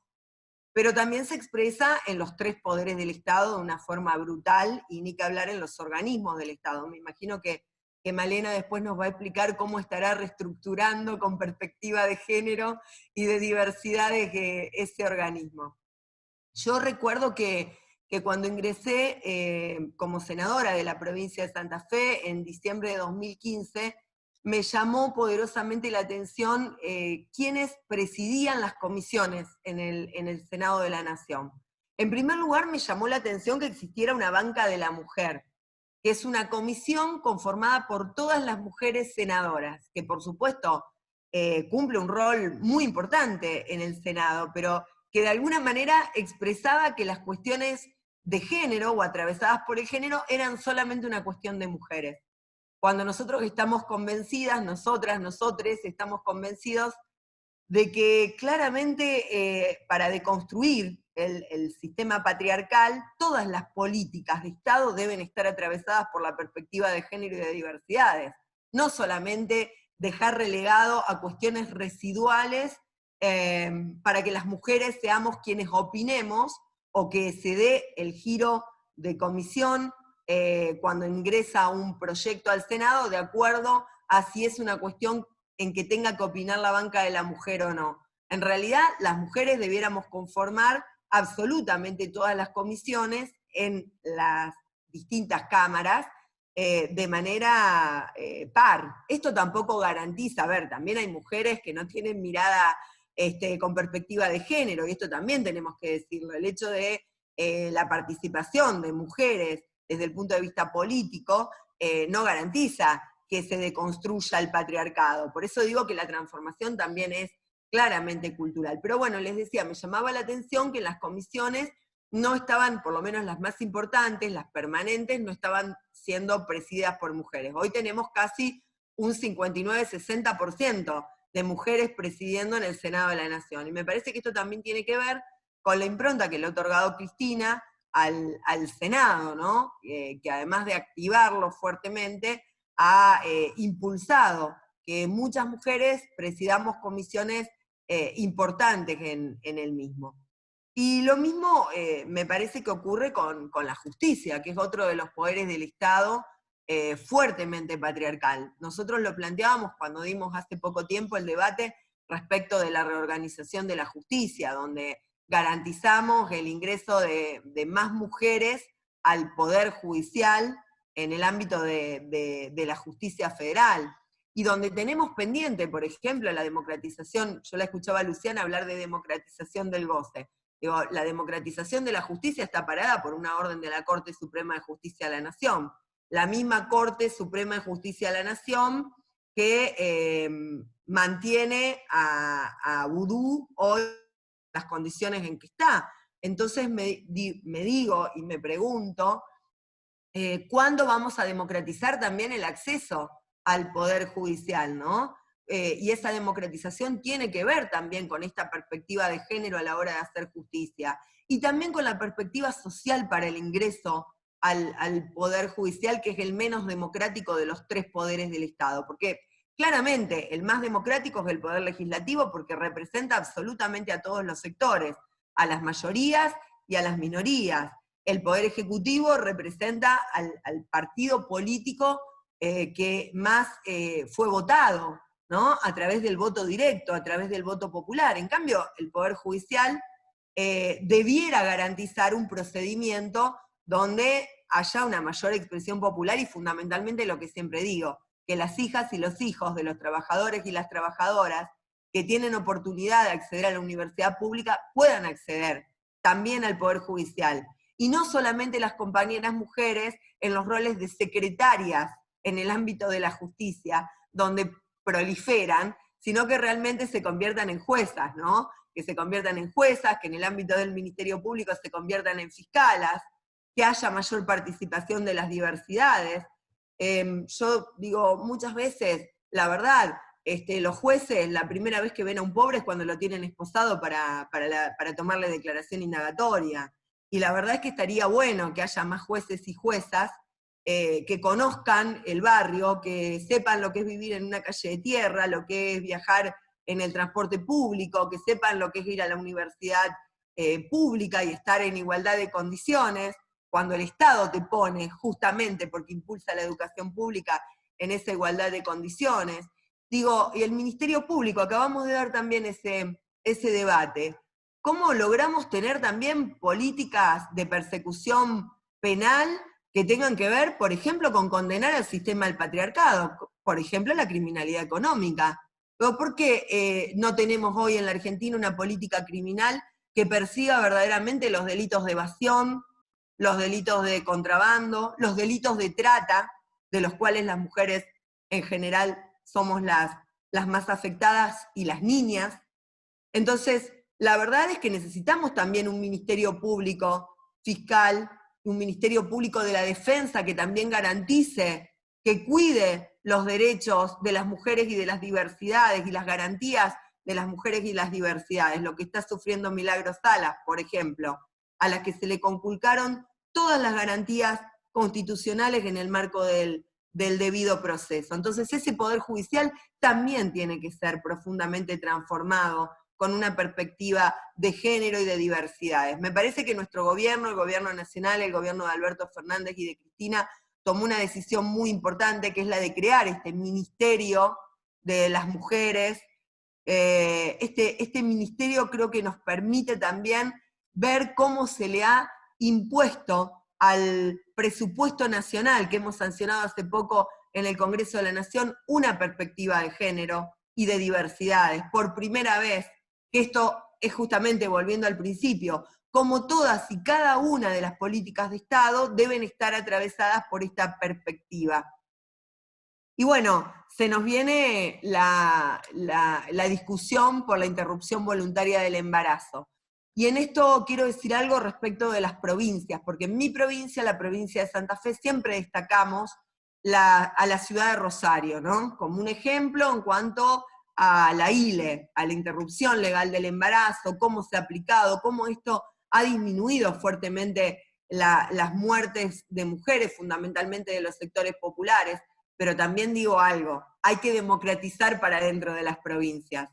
pero también se expresa en los tres poderes del Estado de una forma brutal, y ni que hablar en los organismos del Estado. Me imagino que Malena después nos va a explicar cómo estará reestructurando con perspectiva de género y de diversidad de ese organismo. Yo recuerdo que cuando ingresé como senadora de la provincia de Santa Fe en diciembre de 2015, me llamó poderosamente la atención quiénes presidían las comisiones en el Senado de la Nación. En primer lugar, me llamó la atención que existiera una banca de la mujer, que es una comisión conformada por todas las mujeres senadoras, que por supuesto cumple un rol muy importante en el Senado, pero que de alguna manera expresaba que las cuestiones de género o atravesadas por el género eran solamente una cuestión de mujeres. Cuando nosotros estamos convencidas, nosotras, nosotres, estamos convencidos de que claramente para deconstruir el sistema patriarcal, todas las políticas de Estado deben estar atravesadas por la perspectiva de género y de diversidades, no solamente dejar relegado a cuestiones residuales para que las mujeres seamos quienes opinemos, o que se dé el giro de comisión cuando ingresa un proyecto al Senado de acuerdo a si es una cuestión en que tenga que opinar la banca de la mujer o no. En realidad, las mujeres debiéramos conformar absolutamente todas las comisiones en las distintas cámaras de manera par. Esto tampoco garantiza, a ver, también hay mujeres que no tienen mirada con perspectiva de género, y esto también tenemos que decirlo. El hecho de la participación de mujeres desde el punto de vista político no garantiza que se deconstruya el patriarcado. Por eso digo que la transformación también es claramente cultural. Pero bueno, les decía, me llamaba la atención que en las comisiones no estaban, por lo menos las más importantes, las permanentes, no estaban siendo presididas por mujeres. Hoy tenemos casi un 59-60% de mujeres presidiendo en el Senado de la Nación. Y me parece que esto también tiene que ver con la impronta que le ha otorgado Cristina al Senado, ¿no? Que además de activarlo fuertemente, ha impulsado que muchas mujeres presidamos comisiones importantes en el mismo. Y lo mismo me parece que ocurre con la justicia, que es otro de los poderes del Estado fuertemente patriarcal. Nosotros lo planteábamos cuando dimos hace poco tiempo el debate respecto de la reorganización de la justicia, donde garantizamos el ingreso de más mujeres al Poder Judicial en el ámbito de la justicia federal, y donde tenemos pendiente, por ejemplo, la democratización. Yo la escuchaba a Luciana hablar de democratización del goce. Digo, la democratización de la justicia está parada por una orden de la Corte Suprema de Justicia de la Nación. la misma Corte Suprema de Justicia de la Nación que mantiene a Vudú hoy en las condiciones en que está. Entonces me digo y me pregunto, ¿cuándo vamos a democratizar también el acceso al Poder Judicial, ¿no? Y esa democratización tiene que ver también con esta perspectiva de género a la hora de hacer justicia, y también con la perspectiva social para el ingreso al Poder Judicial, que es el menos democrático de los tres poderes del Estado, porque claramente el más democrático es el Poder Legislativo, porque representa absolutamente a todos los sectores, a las mayorías y a las minorías. El Poder Ejecutivo representa al partido político que más fue votado, ¿no? A través del voto directo, a través del voto popular. En cambio, el Poder Judicial debiera garantizar un procedimiento donde haya una mayor expresión popular y fundamentalmente lo que siempre digo, que las hijas y los hijos de los trabajadores y las trabajadoras que tienen oportunidad de acceder a la universidad pública puedan acceder también al Poder Judicial. Y no solamente las compañeras mujeres en los roles de secretarias en el ámbito de la justicia, donde proliferan, sino que realmente se conviertan en juezas, ¿no? Que se conviertan en juezas, que en el ámbito del Ministerio Público se conviertan en fiscalas, que haya mayor participación de las diversidades. Yo digo, muchas veces, la verdad, los jueces, la primera vez que ven a un pobre es cuando lo tienen esposado para tomarle declaración indagatoria. Y la verdad es que estaría bueno que haya más jueces y juezas que conozcan el barrio, que sepan lo que es vivir en una calle de tierra, lo que es viajar en el transporte público, que sepan lo que es ir a la universidad pública y estar en igualdad de condiciones, cuando el Estado te pone, justamente porque impulsa la educación pública, en esa igualdad de condiciones. Digo, y el Ministerio Público, acabamos de dar también ese debate. ¿Cómo logramos tener también políticas de persecución penal que tengan que ver, por ejemplo, con condenar al sistema del patriarcado, por ejemplo, la criminalidad económica? ¿Por qué no tenemos hoy en la Argentina una política criminal que persiga verdaderamente los delitos de evasión, los delitos de contrabando, los delitos de trata, de los cuales las mujeres en general somos las más afectadas, y las niñas? Entonces, la verdad es que necesitamos también un ministerio público fiscal, un ministerio público de la defensa que también garantice, que cuide los derechos de las mujeres y de las diversidades, y las garantías de las mujeres y las diversidades, lo que está sufriendo Milagros Salas, por ejemplo, a las que se le conculcaron todas las garantías constitucionales en el marco del debido proceso. Entonces ese Poder Judicial también tiene que ser profundamente transformado con una perspectiva de género y de diversidades. Me parece que nuestro gobierno, el gobierno nacional, el gobierno de Alberto Fernández y de Cristina, tomó una decisión muy importante, que es la de crear este Ministerio de las Mujeres. Este ministerio creo que nos permite también ver cómo se le ha impuesto al presupuesto nacional que hemos sancionado hace poco en el Congreso de la Nación una perspectiva de género y de diversidades. Por primera vez, que esto es justamente, volviendo al principio, como todas y cada una de las políticas de Estado deben estar atravesadas por esta perspectiva. Y bueno, se nos viene la discusión por la interrupción voluntaria del embarazo. Y en esto quiero decir algo respecto de las provincias, porque en mi provincia, la provincia de Santa Fe, siempre destacamos a la ciudad de Rosario, ¿no? Como un ejemplo en cuanto a la ILE, a la interrupción legal del embarazo, cómo se ha aplicado, cómo esto ha disminuido fuertemente las muertes de mujeres, fundamentalmente de los sectores populares. Pero también digo algo, hay que democratizar para dentro de las provincias.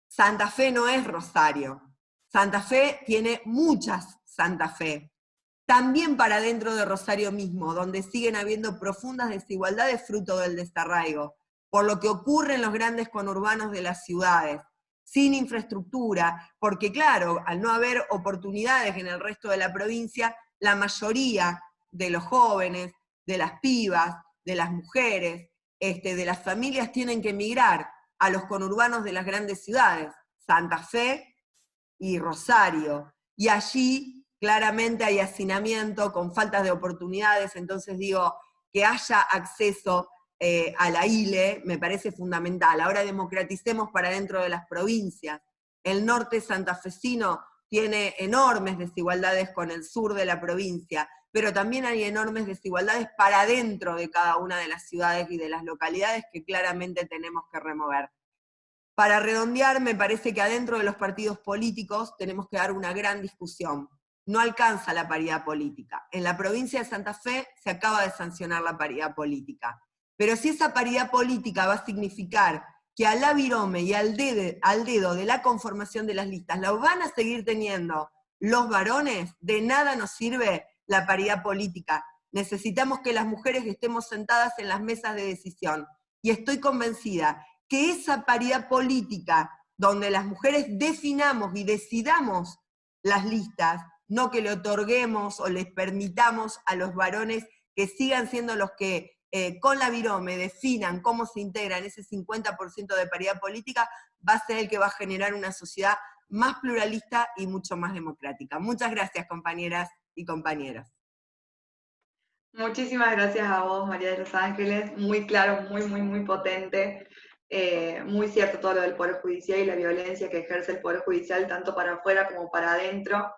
Santa Fe no es Rosario. Santa Fe tiene muchas Santa Fe. También para dentro de Rosario mismo, donde siguen habiendo profundas desigualdades fruto del desarraigo, por lo que ocurre en los grandes conurbanos de las ciudades, sin infraestructura, porque claro, al no haber oportunidades en el resto de la provincia, la mayoría de los jóvenes, de las pibas, de las mujeres, de las familias tienen que emigrar a los conurbanos de las grandes ciudades, Santa Fe y Rosario, y allí claramente hay hacinamiento con faltas de oportunidades. Entonces digo, que haya acceso a la ILE me parece fundamental. Ahora democraticemos para dentro de las provincias. El norte santafesino tiene enormes desigualdades con el sur de la provincia, pero también hay enormes desigualdades para dentro de cada una de las ciudades y de las localidades que claramente tenemos que remover. Para redondear, me parece que adentro de los partidos políticos tenemos que dar una gran discusión. No alcanza la paridad política. En la provincia de Santa Fe se acaba de sancionar la paridad política. Pero si esa paridad política va a significar que al virome y al dedo de la conformación de las listas lo van a seguir teniendo los varones, de nada nos sirve la paridad política. Necesitamos que las mujeres estemos sentadas en las mesas de decisión. Y estoy convencida que esa paridad política, donde las mujeres definamos y decidamos las listas, no que le otorguemos o les permitamos a los varones que sigan siendo los que con la virome definan cómo se integran ese 50% de paridad política, va a ser el que va a generar una sociedad más pluralista y mucho más democrática. Muchas gracias, compañeras y compañeros. Muchísimas gracias a vos, María de los Ángeles. Muy claro, muy potente. Muy cierto todo lo del Poder Judicial y la violencia que ejerce el Poder Judicial, tanto para afuera como para adentro,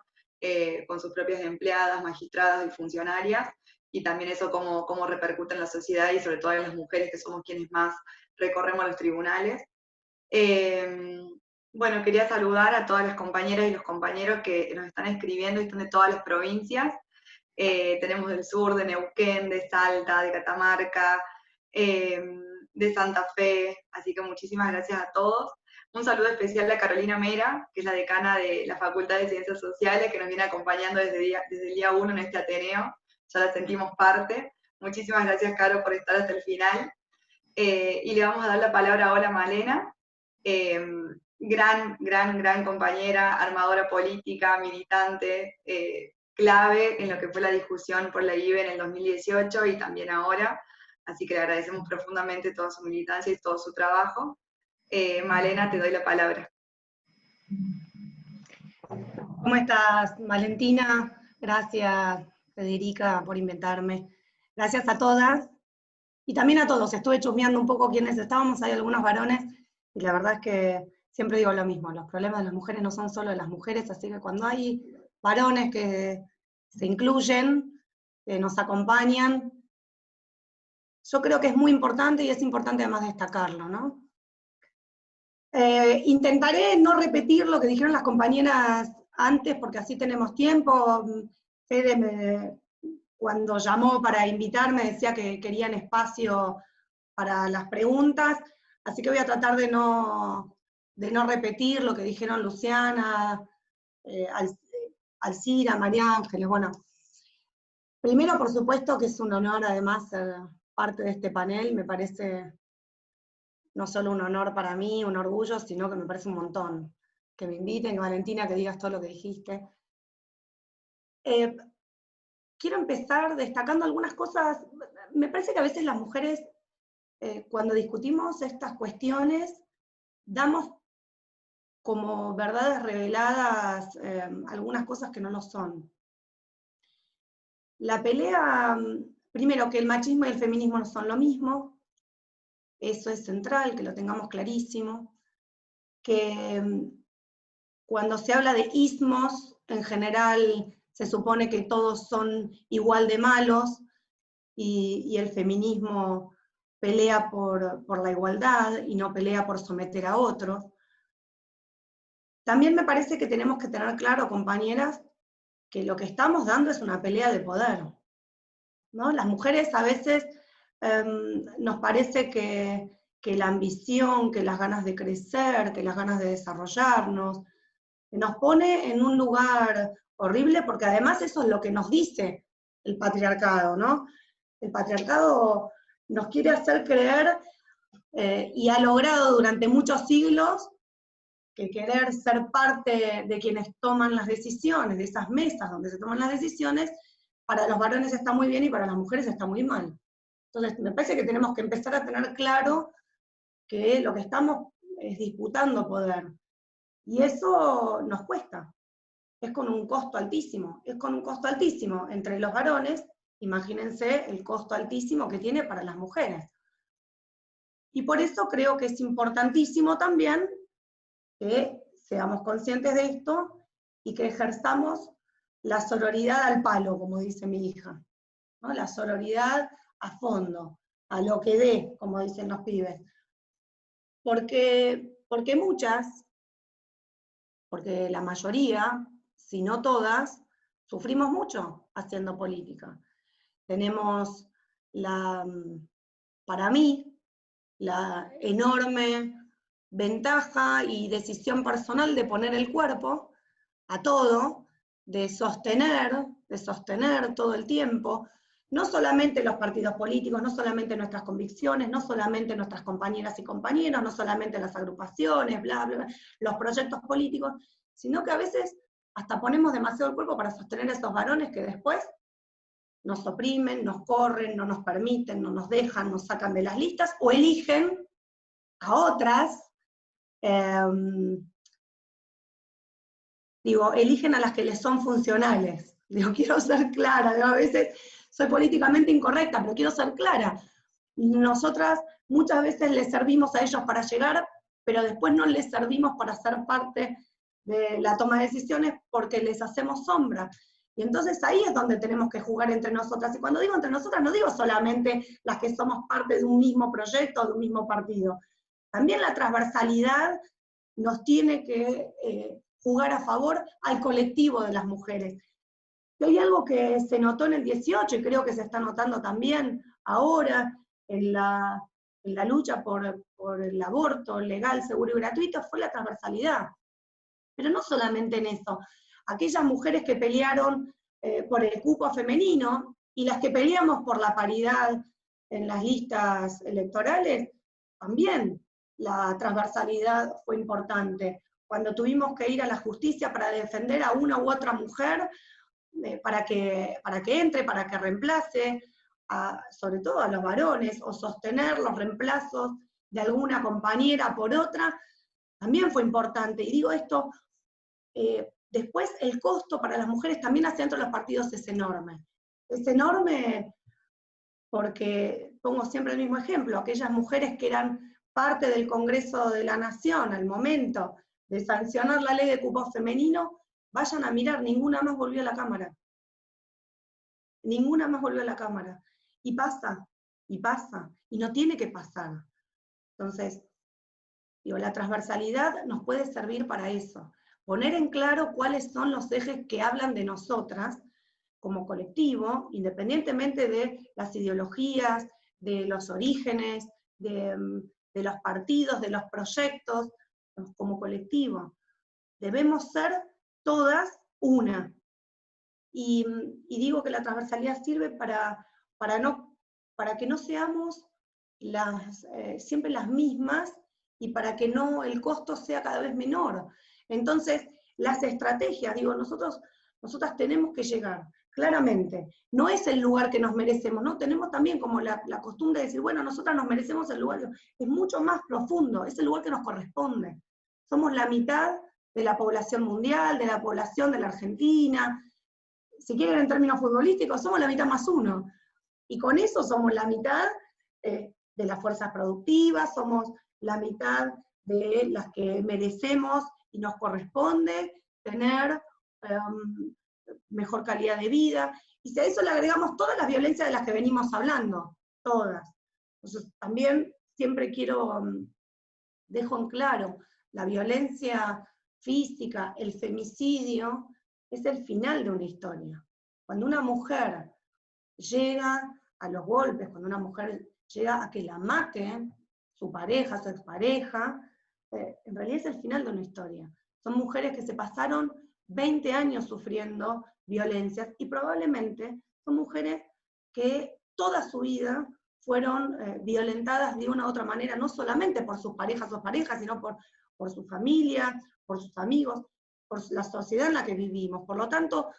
con sus propias empleadas, magistradas y funcionarias. Y también eso cómo repercute en la sociedad y sobre todo en las mujeres, que somos quienes más recorremos los tribunales. Bueno, quería saludar a todas las compañeras y los compañeros que nos están escribiendo y están de todas las provincias. Tenemos del sur, de Neuquén, de Salta, de Catamarca, de Santa Fe, así que muchísimas gracias a todos. Un saludo especial a Carolina Mera, que es la decana de la Facultad de Ciencias Sociales, que nos viene acompañando desde el día 1 en este Ateneo. Ya la sentimos parte. Muchísimas gracias, Caro, por estar hasta el final. Y le vamos a dar la palabra ahora a Malena, gran compañera, armadora política, militante, clave en lo que fue la discusión por la IBE en el 2018 y también ahora. Así que le agradecemos profundamente toda su militancia y todo su trabajo. Malena, te doy la palabra. ¿Cómo estás, Valentina? Gracias, Federica, por invitarme. Gracias a todas y también a todos. Estuve chusmeando un poco quiénes estábamos, hay algunos varones, y la verdad es que siempre digo lo mismo, los problemas de las mujeres no son solo de las mujeres, así que cuando hay varones que se incluyen, que nos acompañan, yo creo que es muy importante y es importante además destacarlo, ¿no? Intentaré no repetir lo que dijeron las compañeras antes, porque así tenemos tiempo. Fede cuando llamó para invitarme decía que querían espacio para las preguntas, así que voy a tratar de no repetir lo que dijeron Luciana, Alcira, María Ángeles. Bueno, primero por supuesto que es un honor además ser parte de este panel, me parece no solo un honor para mí, un orgullo, sino que me parece un montón que me inviten, que Valentina, que digas todo lo que dijiste. Quiero empezar destacando algunas cosas. Me parece que a veces las mujeres, cuando discutimos estas cuestiones, damos como verdades reveladas algunas cosas que no lo son. La pelea, primero, que el machismo y el feminismo no son lo mismo, eso es central, que lo tengamos clarísimo, que cuando se habla de ismos, en general se supone que todos son igual de malos, y el feminismo pelea por la igualdad y no pelea por someter a otros. También me parece que tenemos que tener claro, compañeras, que lo que estamos dando es una pelea de poder, ¿no? Las mujeres a veces nos parece que la ambición, que las ganas de crecer, que las ganas de desarrollarnos, nos pone en un lugar horrible, porque además eso es lo que nos dice el patriarcado, ¿no? El patriarcado nos quiere hacer creer, y ha logrado durante muchos siglos, que querer ser parte de quienes toman las decisiones, de esas mesas donde se toman las decisiones, para los varones está muy bien y para las mujeres está muy mal. Entonces, me parece que tenemos que empezar a tener claro que lo que estamos es disputando poder. Y eso nos cuesta. Es con un costo altísimo. Es con un costo altísimo entre los varones Imagínense el costo altísimo que tiene para las mujeres. Y por eso creo que es importantísimo también que seamos conscientes de esto y que ejerzamos la sororidad al palo, como dice mi hija, ¿no? La sororidad a fondo, a lo que dé, como dicen los pibes. Porque la mayoría, si no todas, sufrimos mucho haciendo política. Tenemos para mí, la enorme ventaja y decisión personal de poner el cuerpo a todo, de sostener todo el tiempo, no solamente los partidos políticos, no solamente nuestras convicciones, no solamente nuestras compañeras y compañeros, no solamente las agrupaciones, bla, bla, bla, los proyectos políticos, sino que a veces hasta ponemos demasiado el cuerpo para sostener a esos varones que después nos oprimen, nos corren, no nos permiten, no nos dejan, nos sacan de las listas, o eligen a otras, eligen a las que les son funcionales. Quiero ser clara, a veces soy políticamente incorrecta, pero quiero ser clara. Nosotras muchas veces les servimos a ellos para llegar, pero después no les servimos para ser parte de la toma de decisiones porque les hacemos sombra. Y entonces ahí es donde tenemos que jugar entre nosotras. Y cuando digo entre nosotras, no digo solamente las que somos parte de un mismo proyecto, de un mismo partido. También la transversalidad nos tiene que jugar a favor al colectivo de las mujeres. Y hay algo que se notó en el 18 y creo que se está notando también ahora en la lucha por el aborto legal, seguro y gratuito, fue la transversalidad. Pero no solamente en eso. Aquellas mujeres que pelearon por el cupo femenino y las que peleamos por la paridad en las listas electorales, también la transversalidad fue importante. Cuando tuvimos que ir a la justicia para defender a una u otra mujer, para que entre, para que reemplace, sobre todo a los varones, o sostener los reemplazos de alguna compañera por otra, también fue importante. Y digo esto, después el costo para las mujeres también hacia dentro de los partidos es enorme. Es enorme porque, pongo siempre el mismo ejemplo, aquellas mujeres que eran parte del Congreso de la Nación al momento de sancionar la ley de cupo femenino, vayan a mirar, ninguna más volvió a la Cámara. Ninguna más volvió a la Cámara. Y pasa, y no tiene que pasar. Entonces, la transversalidad nos puede servir para eso. Poner en claro cuáles son los ejes que hablan de nosotras como colectivo, independientemente de las ideologías, de los orígenes, de los partidos, de los proyectos, como colectivo. Debemos ser todas una. Y digo que la transversalidad sirve para que no seamos siempre las mismas y para que el costo sea cada vez menor. Entonces, las estrategias, nosotras tenemos que llegar, claramente. No es el lugar que nos merecemos, ¿no? Tenemos también como la costumbre de decir, bueno, nosotras nos merecemos el lugar. Es mucho más profundo, es el lugar que nos corresponde. Somos la mitad de la población mundial, de la población de la Argentina. Si quieren en términos futbolísticos, somos la mitad más uno. Y con eso somos la mitad de las fuerzas productivas, somos la mitad de las que merecemos y nos corresponde tener mejor calidad de vida. Y si a eso le agregamos todas las violencias de las que venimos hablando, todas. Entonces también siempre dejo en claro, la violencia física, el femicidio, es el final de una historia. Cuando una mujer llega a los golpes, cuando una mujer llega a que la mate su pareja, su expareja, en realidad es el final de una historia. Son mujeres que se pasaron 20 años sufriendo violencias y probablemente son mujeres que toda su vida fueron violentadas de una u otra manera, no solamente por sus parejas o parejas, sino por su familia, por sus amigos, por la sociedad en la que vivimos. Por lo tanto,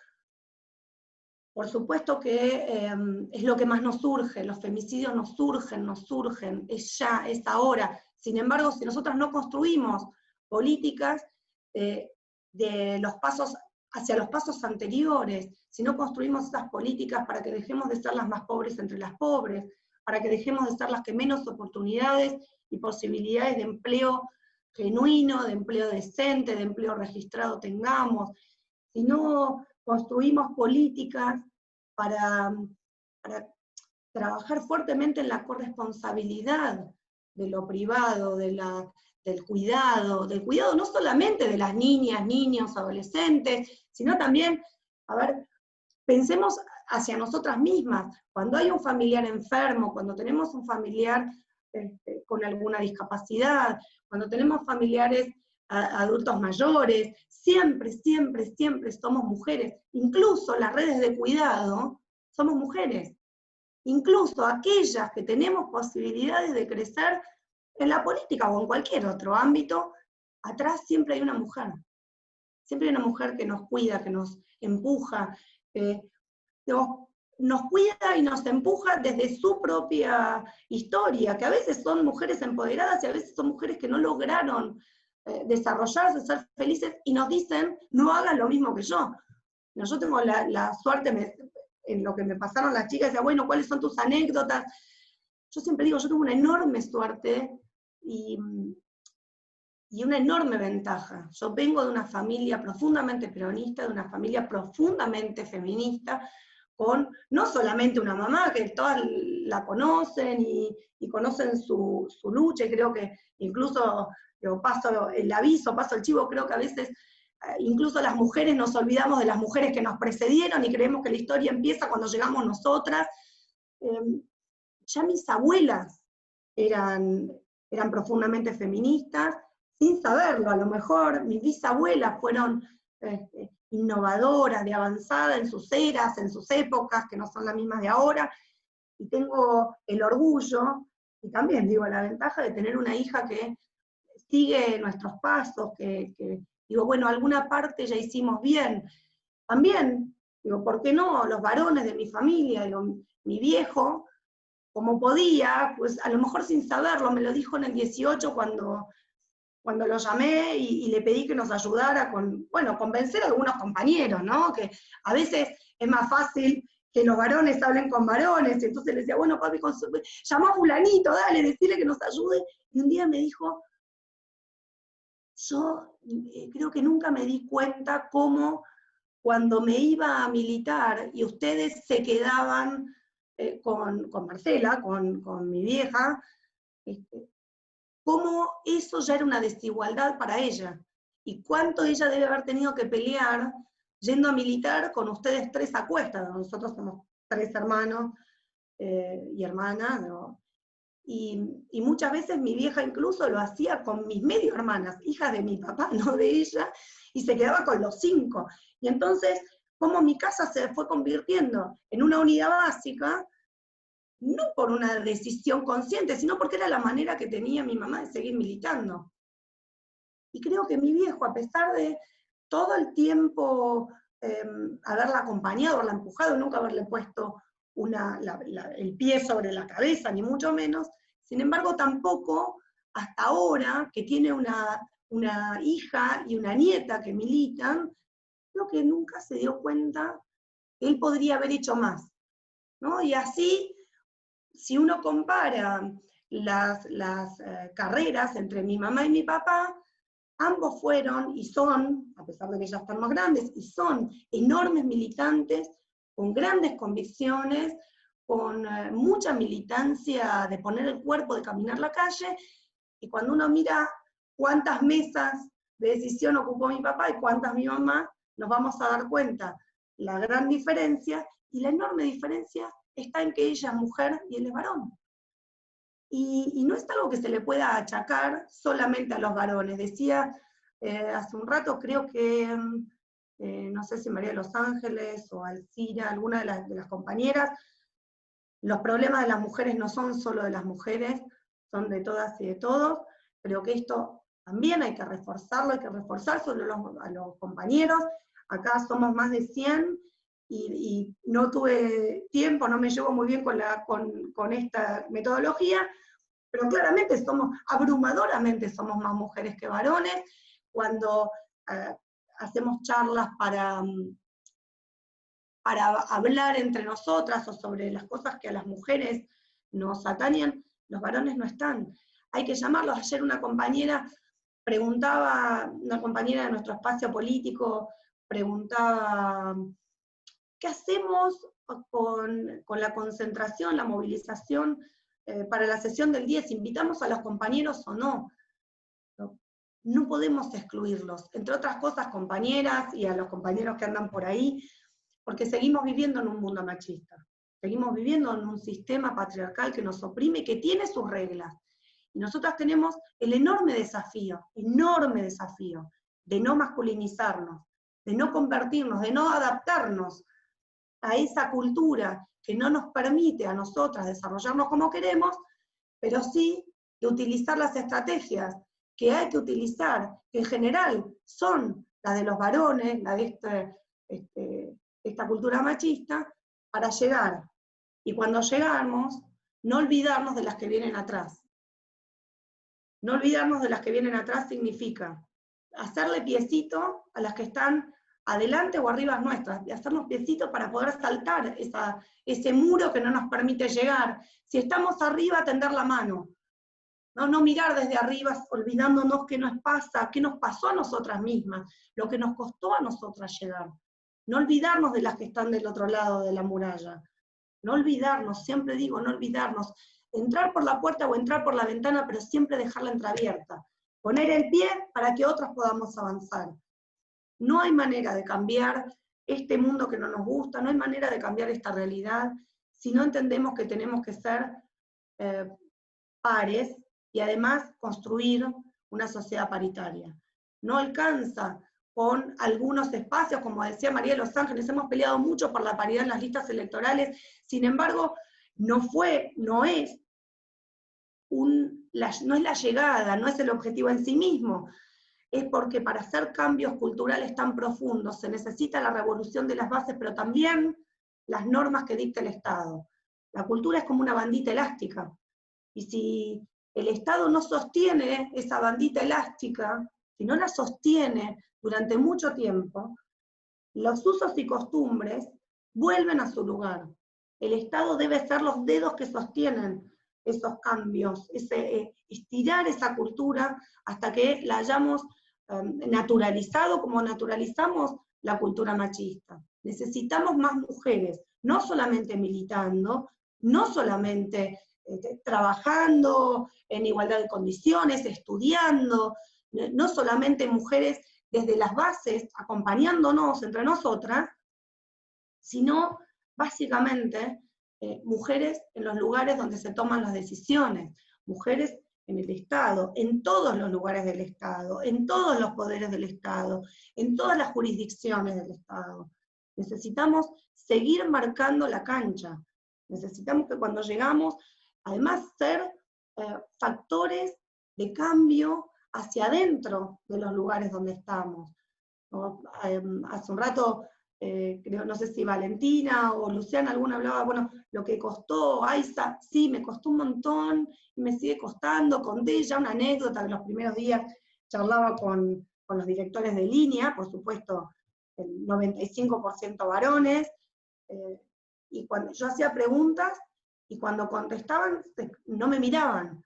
por supuesto que es lo que más nos surge, los femicidios nos surgen, es ya, es ahora. Sin embargo, si nosotros no construimos políticas de los pasos hacia los pasos anteriores, si no construimos esas políticas para que dejemos de ser las más pobres entre las pobres, para que dejemos de ser las que menos oportunidades y posibilidades de empleo genuino, de empleo decente, de empleo registrado tengamos, si no construimos políticas para trabajar fuertemente en la corresponsabilidad de lo privado, del cuidado no solamente de las niñas, niños, adolescentes, sino también, a ver, pensemos hacia nosotras mismas. Cuando hay un familiar enfermo, cuando tenemos un familiar con alguna discapacidad, cuando tenemos familiares adultos mayores, siempre, siempre, siempre somos mujeres. Incluso las redes de cuidado, somos mujeres. Incluso aquellas que tenemos posibilidades de crecer en la política o en cualquier otro ámbito, atrás siempre hay una mujer. Siempre hay una mujer que nos cuida, que nos empuja, nos cuida y nos empuja desde su propia historia, que a veces son mujeres empoderadas y a veces son mujeres que no lograron desarrollarse, ser felices, y nos dicen, no hagan lo mismo que yo. Yo tengo la suerte, en lo que me pasaron las chicas, decía, bueno, ¿cuáles son tus anécdotas? Yo siempre digo, yo tengo una enorme suerte y una enorme ventaja. Yo vengo de una familia profundamente peronista, de una familia profundamente feminista, con no solamente una mamá, que todas la conocen y conocen su lucha, y creo que incluso, paso el aviso, paso el chivo, creo que a veces incluso las mujeres nos olvidamos de las mujeres que nos precedieron y creemos que la historia empieza cuando llegamos nosotras. Ya mis abuelas eran profundamente feministas, sin saberlo, a lo mejor mis bisabuelas fueron innovadoras, de avanzada en sus eras, en sus épocas, que no son las mismas de ahora, y tengo el orgullo, y también digo la ventaja de tener una hija que sigue nuestros pasos, que digo, bueno, alguna parte ya hicimos bien. También, digo, ¿por qué no? Los varones de mi familia, digo, mi viejo, como podía, pues a lo mejor sin saberlo, me lo dijo en el 18 cuando lo llamé y le pedí que nos ayudara con, bueno, convencer a algunos compañeros, ¿no? Que a veces es más fácil que los varones hablen con varones, y entonces le decía, bueno, papi, llamó a fulanito, dale, decirle que nos ayude, y un día me dijo, yo creo que nunca me di cuenta cómo cuando me iba a militar y ustedes se quedaban con Marcela, con mi vieja, cómo eso ya era una desigualdad para ella, y cuánto ella debe haber tenido que pelear yendo a militar con ustedes tres a cuestas. Nosotros somos 3 hermanos y hermanas, ¿no? Y muchas veces mi vieja incluso lo hacía con mis medio hermanas, hijas de mi papá, no de ella, y se quedaba con los 5. Y entonces, cómo mi casa se fue convirtiendo en una unidad básica, no por una decisión consciente, sino porque era la manera que tenía mi mamá de seguir militando. Y creo que mi viejo, a pesar de todo el tiempo haberla acompañado, haberla empujado, nunca haberle puesto el pie sobre la cabeza, ni mucho menos, sin embargo tampoco, hasta ahora, que tiene una hija y una nieta que militan, creo que nunca se dio cuenta que él podría haber hecho más, ¿no? Y así, si uno compara las carreras entre mi mamá y mi papá, ambos fueron y son, a pesar de que ya están más grandes, y son enormes militantes, con grandes convicciones, con mucha militancia de poner el cuerpo, de caminar la calle, y cuando uno mira cuántas mesas de decisión ocupó mi papá y cuántas mi mamá, nos vamos a dar cuenta la gran diferencia, y la enorme diferencia está en que ella es mujer y él es varón. Y no es algo que se le pueda achacar solamente a los varones. Decía hace un rato, creo que, no sé si María de los Ángeles o Alcira, alguna de las compañeras, los problemas de las mujeres no son solo de las mujeres, son de todas y de todos. Creo que esto también hay que reforzarlo, hay que reforzar a los compañeros. Acá somos más de 100, y no tuve tiempo, no me llevo muy bien con esta metodología, pero claramente abrumadoramente somos más mujeres que varones. Cuando hacemos charlas para hablar entre nosotras o sobre las cosas que a las mujeres nos atañen, los varones no están. Hay que llamarlos. Ayer una compañera de nuestro espacio político preguntaba, ¿qué hacemos con la concentración, la movilización para la sesión del 10? ¿Invitamos a los compañeros o no? No podemos excluirlos, entre otras cosas, compañeras y a los compañeros que andan por ahí, porque seguimos viviendo en un mundo machista, seguimos viviendo en un sistema patriarcal que nos oprime, que tiene sus reglas. Y nosotras tenemos el enorme desafío de no masculinizarnos, de no convertirnos, de no adaptarnos a esa cultura que no nos permite a nosotras desarrollarnos como queremos, pero sí de utilizar las estrategias que hay que utilizar, que en general son las de los varones, la de esta cultura machista, para llegar. Y cuando llegamos, no olvidarnos de las que vienen atrás. No olvidarnos de las que vienen atrás significa hacerle piecito a las que están adelante o arriba nuestras, y hacernos piecitos para poder saltar ese muro que no nos permite llegar. Si estamos arriba, tender la mano. No mirar desde arriba olvidándonos qué nos pasa, qué nos pasó a nosotras mismas, lo que nos costó a nosotras llegar. No olvidarnos de las que están del otro lado de la muralla. No olvidarnos, siempre digo, no olvidarnos. Entrar por la puerta o entrar por la ventana, pero siempre dejarla entreabierta. Poner el pie para que otros podamos avanzar. No hay manera de cambiar este mundo que no nos gusta, no hay manera de cambiar esta realidad si no entendemos que tenemos que ser pares y además construir una sociedad paritaria. No alcanza con algunos espacios, como decía María de los Ángeles, hemos peleado mucho por la paridad en las listas electorales, sin embargo, no es la llegada, no es el objetivo en sí mismo, es porque para hacer cambios culturales tan profundos se necesita la revolución de las bases, pero también las normas que dicta el Estado. La cultura es como una bandita elástica, y si el Estado no sostiene esa bandita elástica, si no la sostiene durante mucho tiempo, los usos y costumbres vuelven a su lugar. El Estado debe ser los dedos que sostienen esos cambios, estirar esa cultura hasta que la hayamos naturalizado como naturalizamos la cultura machista. Necesitamos más mujeres, no solamente militando, no solamente trabajando en igualdad de condiciones, estudiando, no solamente mujeres desde las bases, acompañándonos entre nosotras, sino básicamente mujeres en los lugares donde se toman las decisiones, mujeres en el Estado, en todos los lugares del Estado, en todos los poderes del Estado, en todas las jurisdicciones del Estado. Necesitamos seguir marcando la cancha. Necesitamos que cuando llegamos, además, ser factores de cambio hacia adentro de los lugares donde estamos. ¿No? Hace un rato, creo, no sé si Valentina o Luciana, alguna hablaba, bueno, lo que costó Aiza, sí, me costó un montón, y me sigue costando. Conté ya una anécdota de los primeros días, charlaba con los directores de línea, por supuesto, el 95% varones, y cuando yo hacía preguntas, y cuando contestaban, no me miraban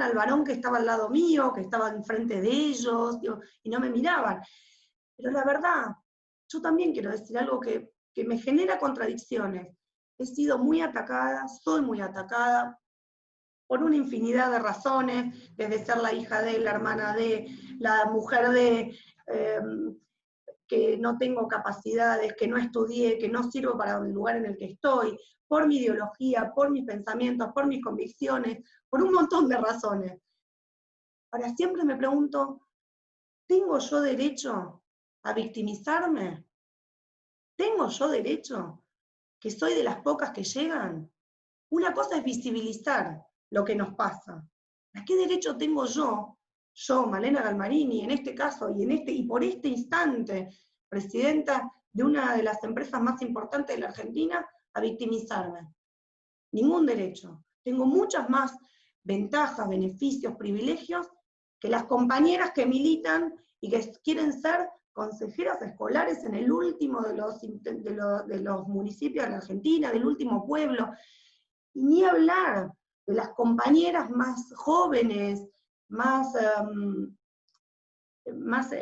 al varón que estaba al lado mío, que estaba enfrente de ellos, y no me miraban. Pero la verdad, yo también quiero decir algo que me genera contradicciones. He sido muy atacada, soy muy atacada, por una infinidad de razones, desde ser la hija de, la hermana de, la mujer de, que no tengo capacidades, que no estudié, que no sirvo para el lugar en el que estoy, por mi ideología, por mis pensamientos, por mis convicciones, por un montón de razones. Ahora siempre me pregunto, ¿tengo yo derecho a victimizarme? ¿Tengo yo derecho? ¿Que soy de las pocas que llegan? Una cosa es visibilizar lo que nos pasa. ¿A qué derecho tengo yo, Malena Galmarini, en este caso, y por este instante, presidenta de una de las empresas más importantes de la Argentina, a victimizarme? Ningún derecho. Tengo muchas más ventajas, beneficios, privilegios, que las compañeras que militan y que quieren ser consejeras escolares en el último de los municipios de la Argentina, del último pueblo, y ni hablar de las compañeras más jóvenes, más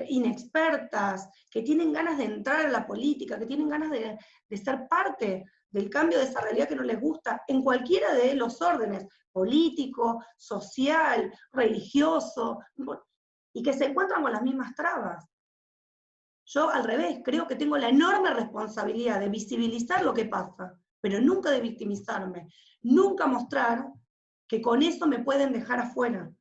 inexpertas, que tienen ganas de entrar a la política, que tienen ganas de ser parte del cambio de esa realidad que no les gusta, en cualquiera de los órdenes, político, social, religioso, y que se encuentran con las mismas trabas. Yo, al revés, creo que tengo la enorme responsabilidad de visibilizar lo que pasa, pero nunca de victimizarme, nunca mostrar que con eso me pueden dejar afuera.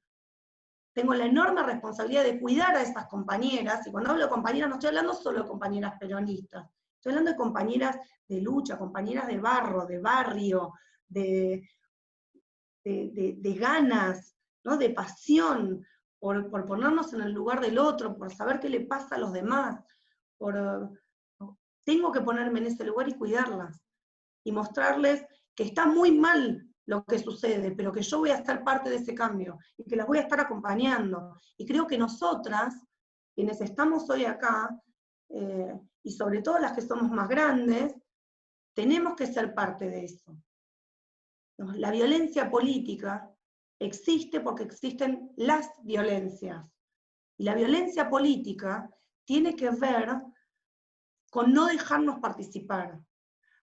Tengo la enorme responsabilidad de cuidar a esas compañeras, y cuando hablo de compañeras no estoy hablando solo de compañeras peronistas, estoy hablando de compañeras de lucha, compañeras de barro, de barrio, de ganas, ¿no? De pasión, por ponernos en el lugar del otro, por saber qué le pasa a los demás, tengo que ponerme en ese lugar y cuidarlas, y mostrarles que está muy mal lo que sucede, pero que yo voy a estar parte de ese cambio, y que las voy a estar acompañando. Y creo que nosotras, quienes estamos hoy acá, y sobre todo las que somos más grandes, tenemos que ser parte de eso. La violencia política existe porque existen las violencias. Y la violencia política tiene que ver con no dejarnos participar.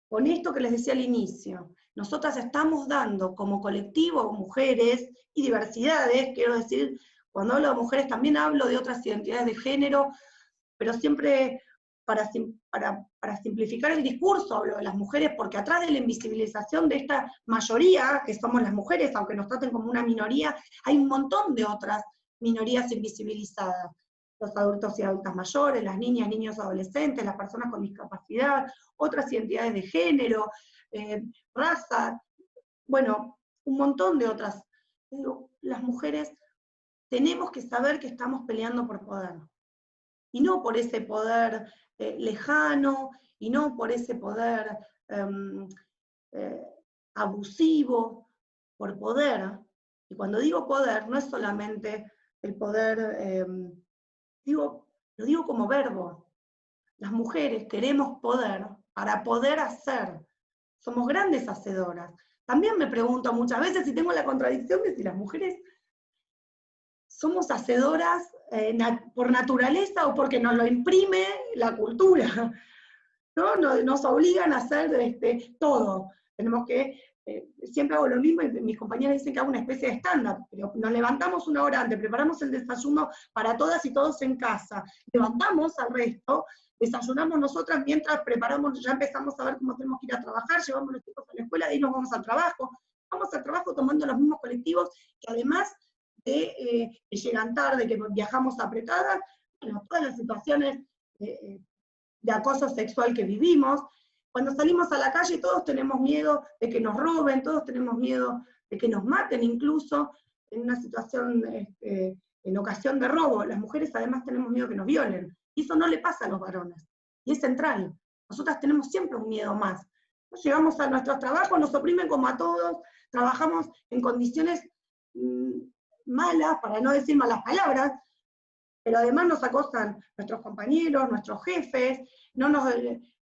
Con esto que les decía al inicio, nosotras estamos dando como colectivo, mujeres y diversidades, quiero decir, cuando hablo de mujeres también hablo de otras identidades de género, pero siempre para simplificar el discurso hablo de las mujeres, porque atrás de la invisibilización de esta mayoría, que somos las mujeres, aunque nos traten como una minoría, hay un montón de otras minorías invisibilizadas. Los adultos y adultas mayores, las niñas, niños, adolescentes, las personas con discapacidad, otras identidades de género, raza, bueno, un montón de otras. Las mujeres tenemos que saber que estamos peleando por poder. Y no por ese poder lejano, y no por ese poder abusivo, por poder. Y cuando digo poder, no es solamente el poder, lo digo como verbo. Las mujeres queremos poder para poder hacer. Somos grandes hacedoras. También me pregunto muchas veces si tengo la contradicción de si las mujeres somos hacedoras por naturaleza o porque nos lo imprime la cultura, ¿no? Nos obligan a hacer todo. Tenemos que, siempre hago lo mismo, y mis compañeras dicen que hago una especie de stand-up, pero nos levantamos una hora antes, preparamos el desayuno para todas y todos en casa, levantamos al resto, desayunamos nosotras mientras preparamos, ya empezamos a ver cómo tenemos que ir a trabajar, llevamos a los chicos a la escuela, de ahí nos vamos al trabajo tomando los mismos colectivos, que además que llegan tarde, que viajamos apretadas, bueno, todas las situaciones de acoso sexual que vivimos. Cuando salimos a la calle todos tenemos miedo de que nos roben, todos tenemos miedo de que nos maten incluso, en una situación, en ocasión de robo. Las mujeres además tenemos miedo que nos violen, y eso no le pasa a los varones, y es central. Nosotras tenemos siempre un miedo más. Llegamos a nuestros trabajos, nos oprimen como a todos, trabajamos en condiciones malas, para no decir malas palabras, pero además nos acosan nuestros compañeros, nuestros jefes,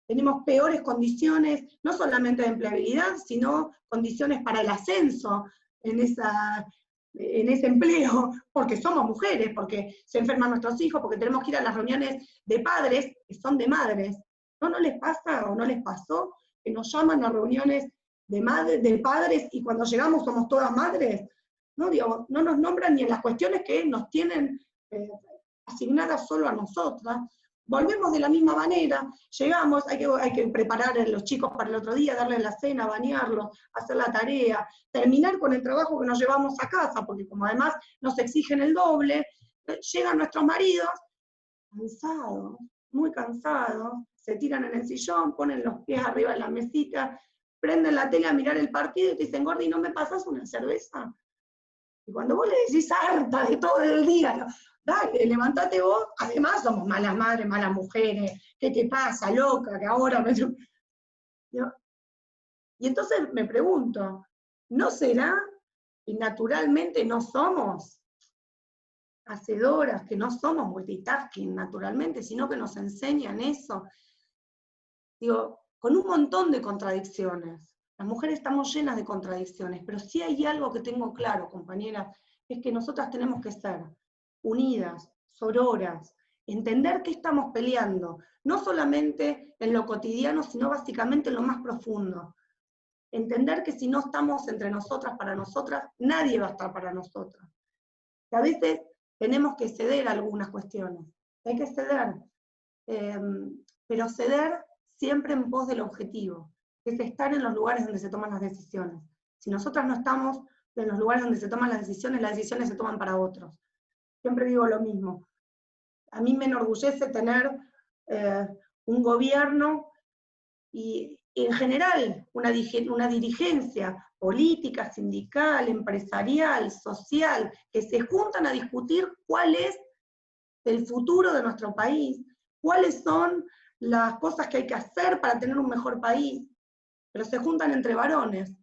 tenemos peores condiciones, no solamente de empleabilidad, sino condiciones para el ascenso en ese empleo, porque somos mujeres, porque se enferman nuestros hijos, porque tenemos que ir a las reuniones de padres, que son de madres. ¿No les pasa o no les pasó que nos llaman a reuniones de padres y cuando llegamos somos todas madres? No, digo, no nos nombran ni en las cuestiones que nos tienen asignadas solo a nosotras. Volvemos de la misma manera, llegamos, hay que preparar a los chicos para el otro día, darles la cena, bañarlos, hacer la tarea, terminar con el trabajo que nos llevamos a casa, porque como además nos exigen el doble, llegan nuestros maridos cansados, muy cansados, se tiran en el sillón, ponen los pies arriba de la mesita, prenden la tele a mirar el partido y te dicen, Gordi, ¿no me pasas una cerveza? Y cuando vos le decís harta de todo el día, ¿no? Dale, levántate vos, además somos malas madres, malas mujeres, ¿qué te pasa, loca, que ahora me... ¿No? Y entonces me pregunto, ¿no será que naturalmente no somos hacedoras, que no somos multitasking naturalmente, sino que nos enseñan eso. Digo, con un montón de contradicciones. Las mujeres estamos llenas de contradicciones, pero sí hay algo que tengo claro, compañeras, es que nosotras tenemos que ser unidas, sororas, entender que estamos peleando, no solamente en lo cotidiano, sino básicamente en lo más profundo. Entender que si no estamos entre nosotras, para nosotras, nadie va a estar para nosotras. Que a veces tenemos que ceder a algunas cuestiones, hay que ceder, pero ceder siempre en pos del objetivo, que es estar en los lugares donde se toman las decisiones. Si nosotras no estamos en los lugares donde se toman las decisiones se toman para otros. Siempre digo lo mismo. A mí me enorgullece tener un gobierno y en general una dirigencia política, sindical, empresarial, social, que se juntan a discutir cuál es el futuro de nuestro país, cuáles son las cosas que hay que hacer para tener un mejor país, pero se juntan entre varones.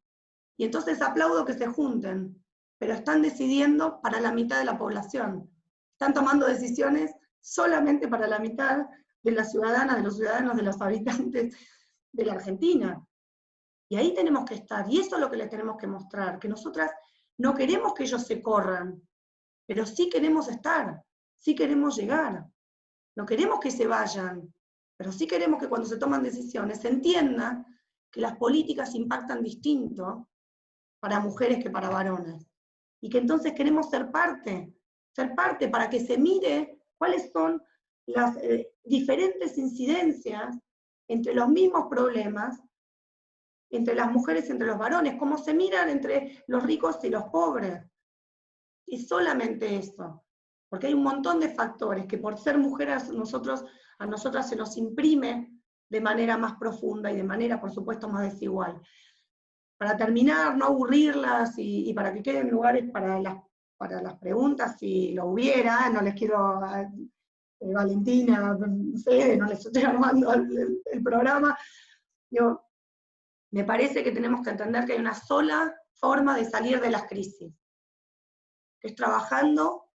Y entonces aplaudo que se junten, pero están decidiendo para la mitad de la población. Están tomando decisiones solamente para la mitad de las ciudadanas, de los ciudadanos, de los habitantes de la Argentina. Y ahí tenemos que estar, y eso es lo que les tenemos que mostrar, que nosotras no queremos que ellos se corran, pero sí queremos estar, sí queremos llegar. No queremos que se vayan, pero sí queremos que cuando se toman decisiones se entienda que las políticas impactan distinto para mujeres que para varones. Y que entonces queremos ser parte para que se mire cuáles son las diferentes incidencias entre los mismos problemas, entre las mujeres y entre los varones, cómo se miran entre los ricos y los pobres. Y solamente eso. Porque hay un montón de factores que por ser mujeres a nosotras se nos imprime de manera más profunda y de manera, por supuesto, más desigual. Para terminar, no aburrirlas y para que queden lugares para las preguntas, si lo hubiera, no les quiero, Valentina, Fede, no les estoy armando el programa. Digo, me parece que tenemos que entender que hay una sola forma de salir de las crisis, que es trabajando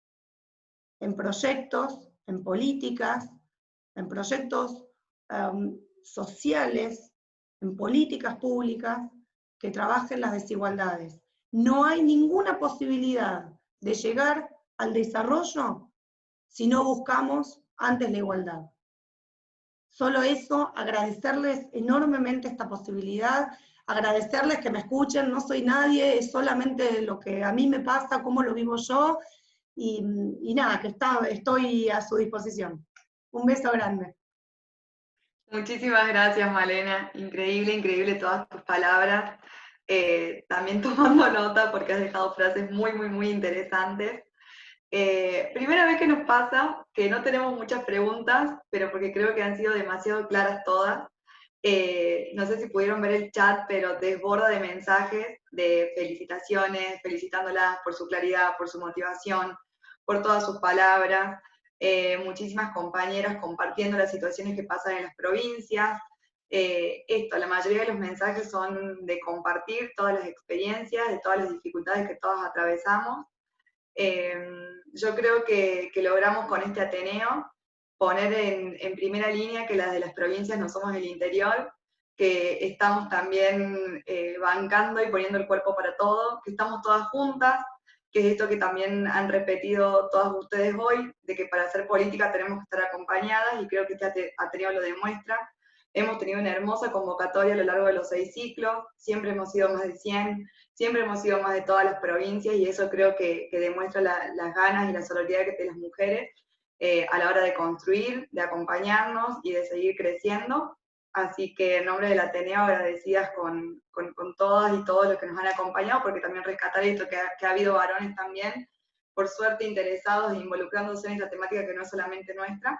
en proyectos, en políticas, en proyectos sociales, en políticas públicas que trabajen las desigualdades. No hay ninguna posibilidad de llegar al desarrollo si no buscamos antes la igualdad. Solo eso, agradecerles enormemente esta posibilidad, agradecerles que me escuchen, no soy nadie, es solamente lo que a mí me pasa, cómo lo vivo yo, y nada, que estoy a su disposición. Un beso grande. Muchísimas gracias, Malena. Increíble, increíble todas tus palabras. También tomando nota porque has dejado frases muy, muy, muy interesantes. Primera vez que nos pasa que no tenemos muchas preguntas, pero porque creo que han sido demasiado claras todas. No sé si pudieron ver el chat, pero desborda de mensajes, de felicitaciones, felicitándolas por su claridad, por su motivación, por todas sus palabras. Muchísimas compañeras compartiendo las situaciones que pasan en las provincias. La mayoría de los mensajes son de compartir todas las experiencias, de todas las dificultades que todas atravesamos. Yo creo que logramos con este Ateneo poner en primera línea que las de las provincias no somos el interior, que estamos también bancando y poniendo el cuerpo para todo, que estamos todas juntas, que es esto que también han repetido todas ustedes hoy, de que para hacer política tenemos que estar acompañadas, y creo que este Ateneo lo demuestra. Hemos tenido una hermosa convocatoria a lo largo de los 6 ciclos, siempre hemos sido más de 100, siempre hemos sido más de todas las provincias, y eso creo que demuestra las ganas y la solidaridad que tienen las mujeres a la hora de construir, de acompañarnos y de seguir creciendo. Así que en nombre del Ateneo, agradecidas con todas y todos los que nos han acompañado, porque también rescatar esto que ha habido varones también, por suerte, interesados e involucrándose en esta temática que no es solamente nuestra.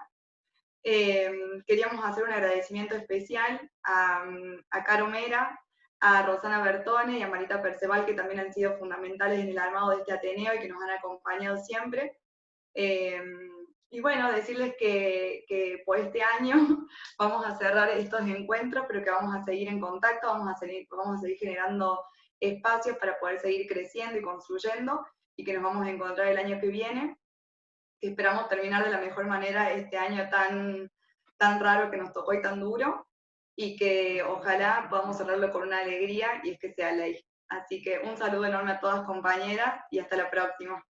Queríamos hacer un agradecimiento especial a Caro Mera, a Rosana Bertone y a Marita Perceval, que también han sido fundamentales en el armado de este Ateneo y que nos han acompañado siempre. Y bueno, decirles que por este año vamos a cerrar estos encuentros, pero que vamos a seguir en contacto, vamos a seguir generando espacios para poder seguir creciendo y construyendo, y que nos vamos a encontrar el año que viene. que esperamos terminar de la mejor manera este año tan raro que nos tocó y tan duro, y que ojalá podamos cerrarlo con una alegría y es que sea ley. Así que un saludo enorme a todas compañeras y hasta la próxima.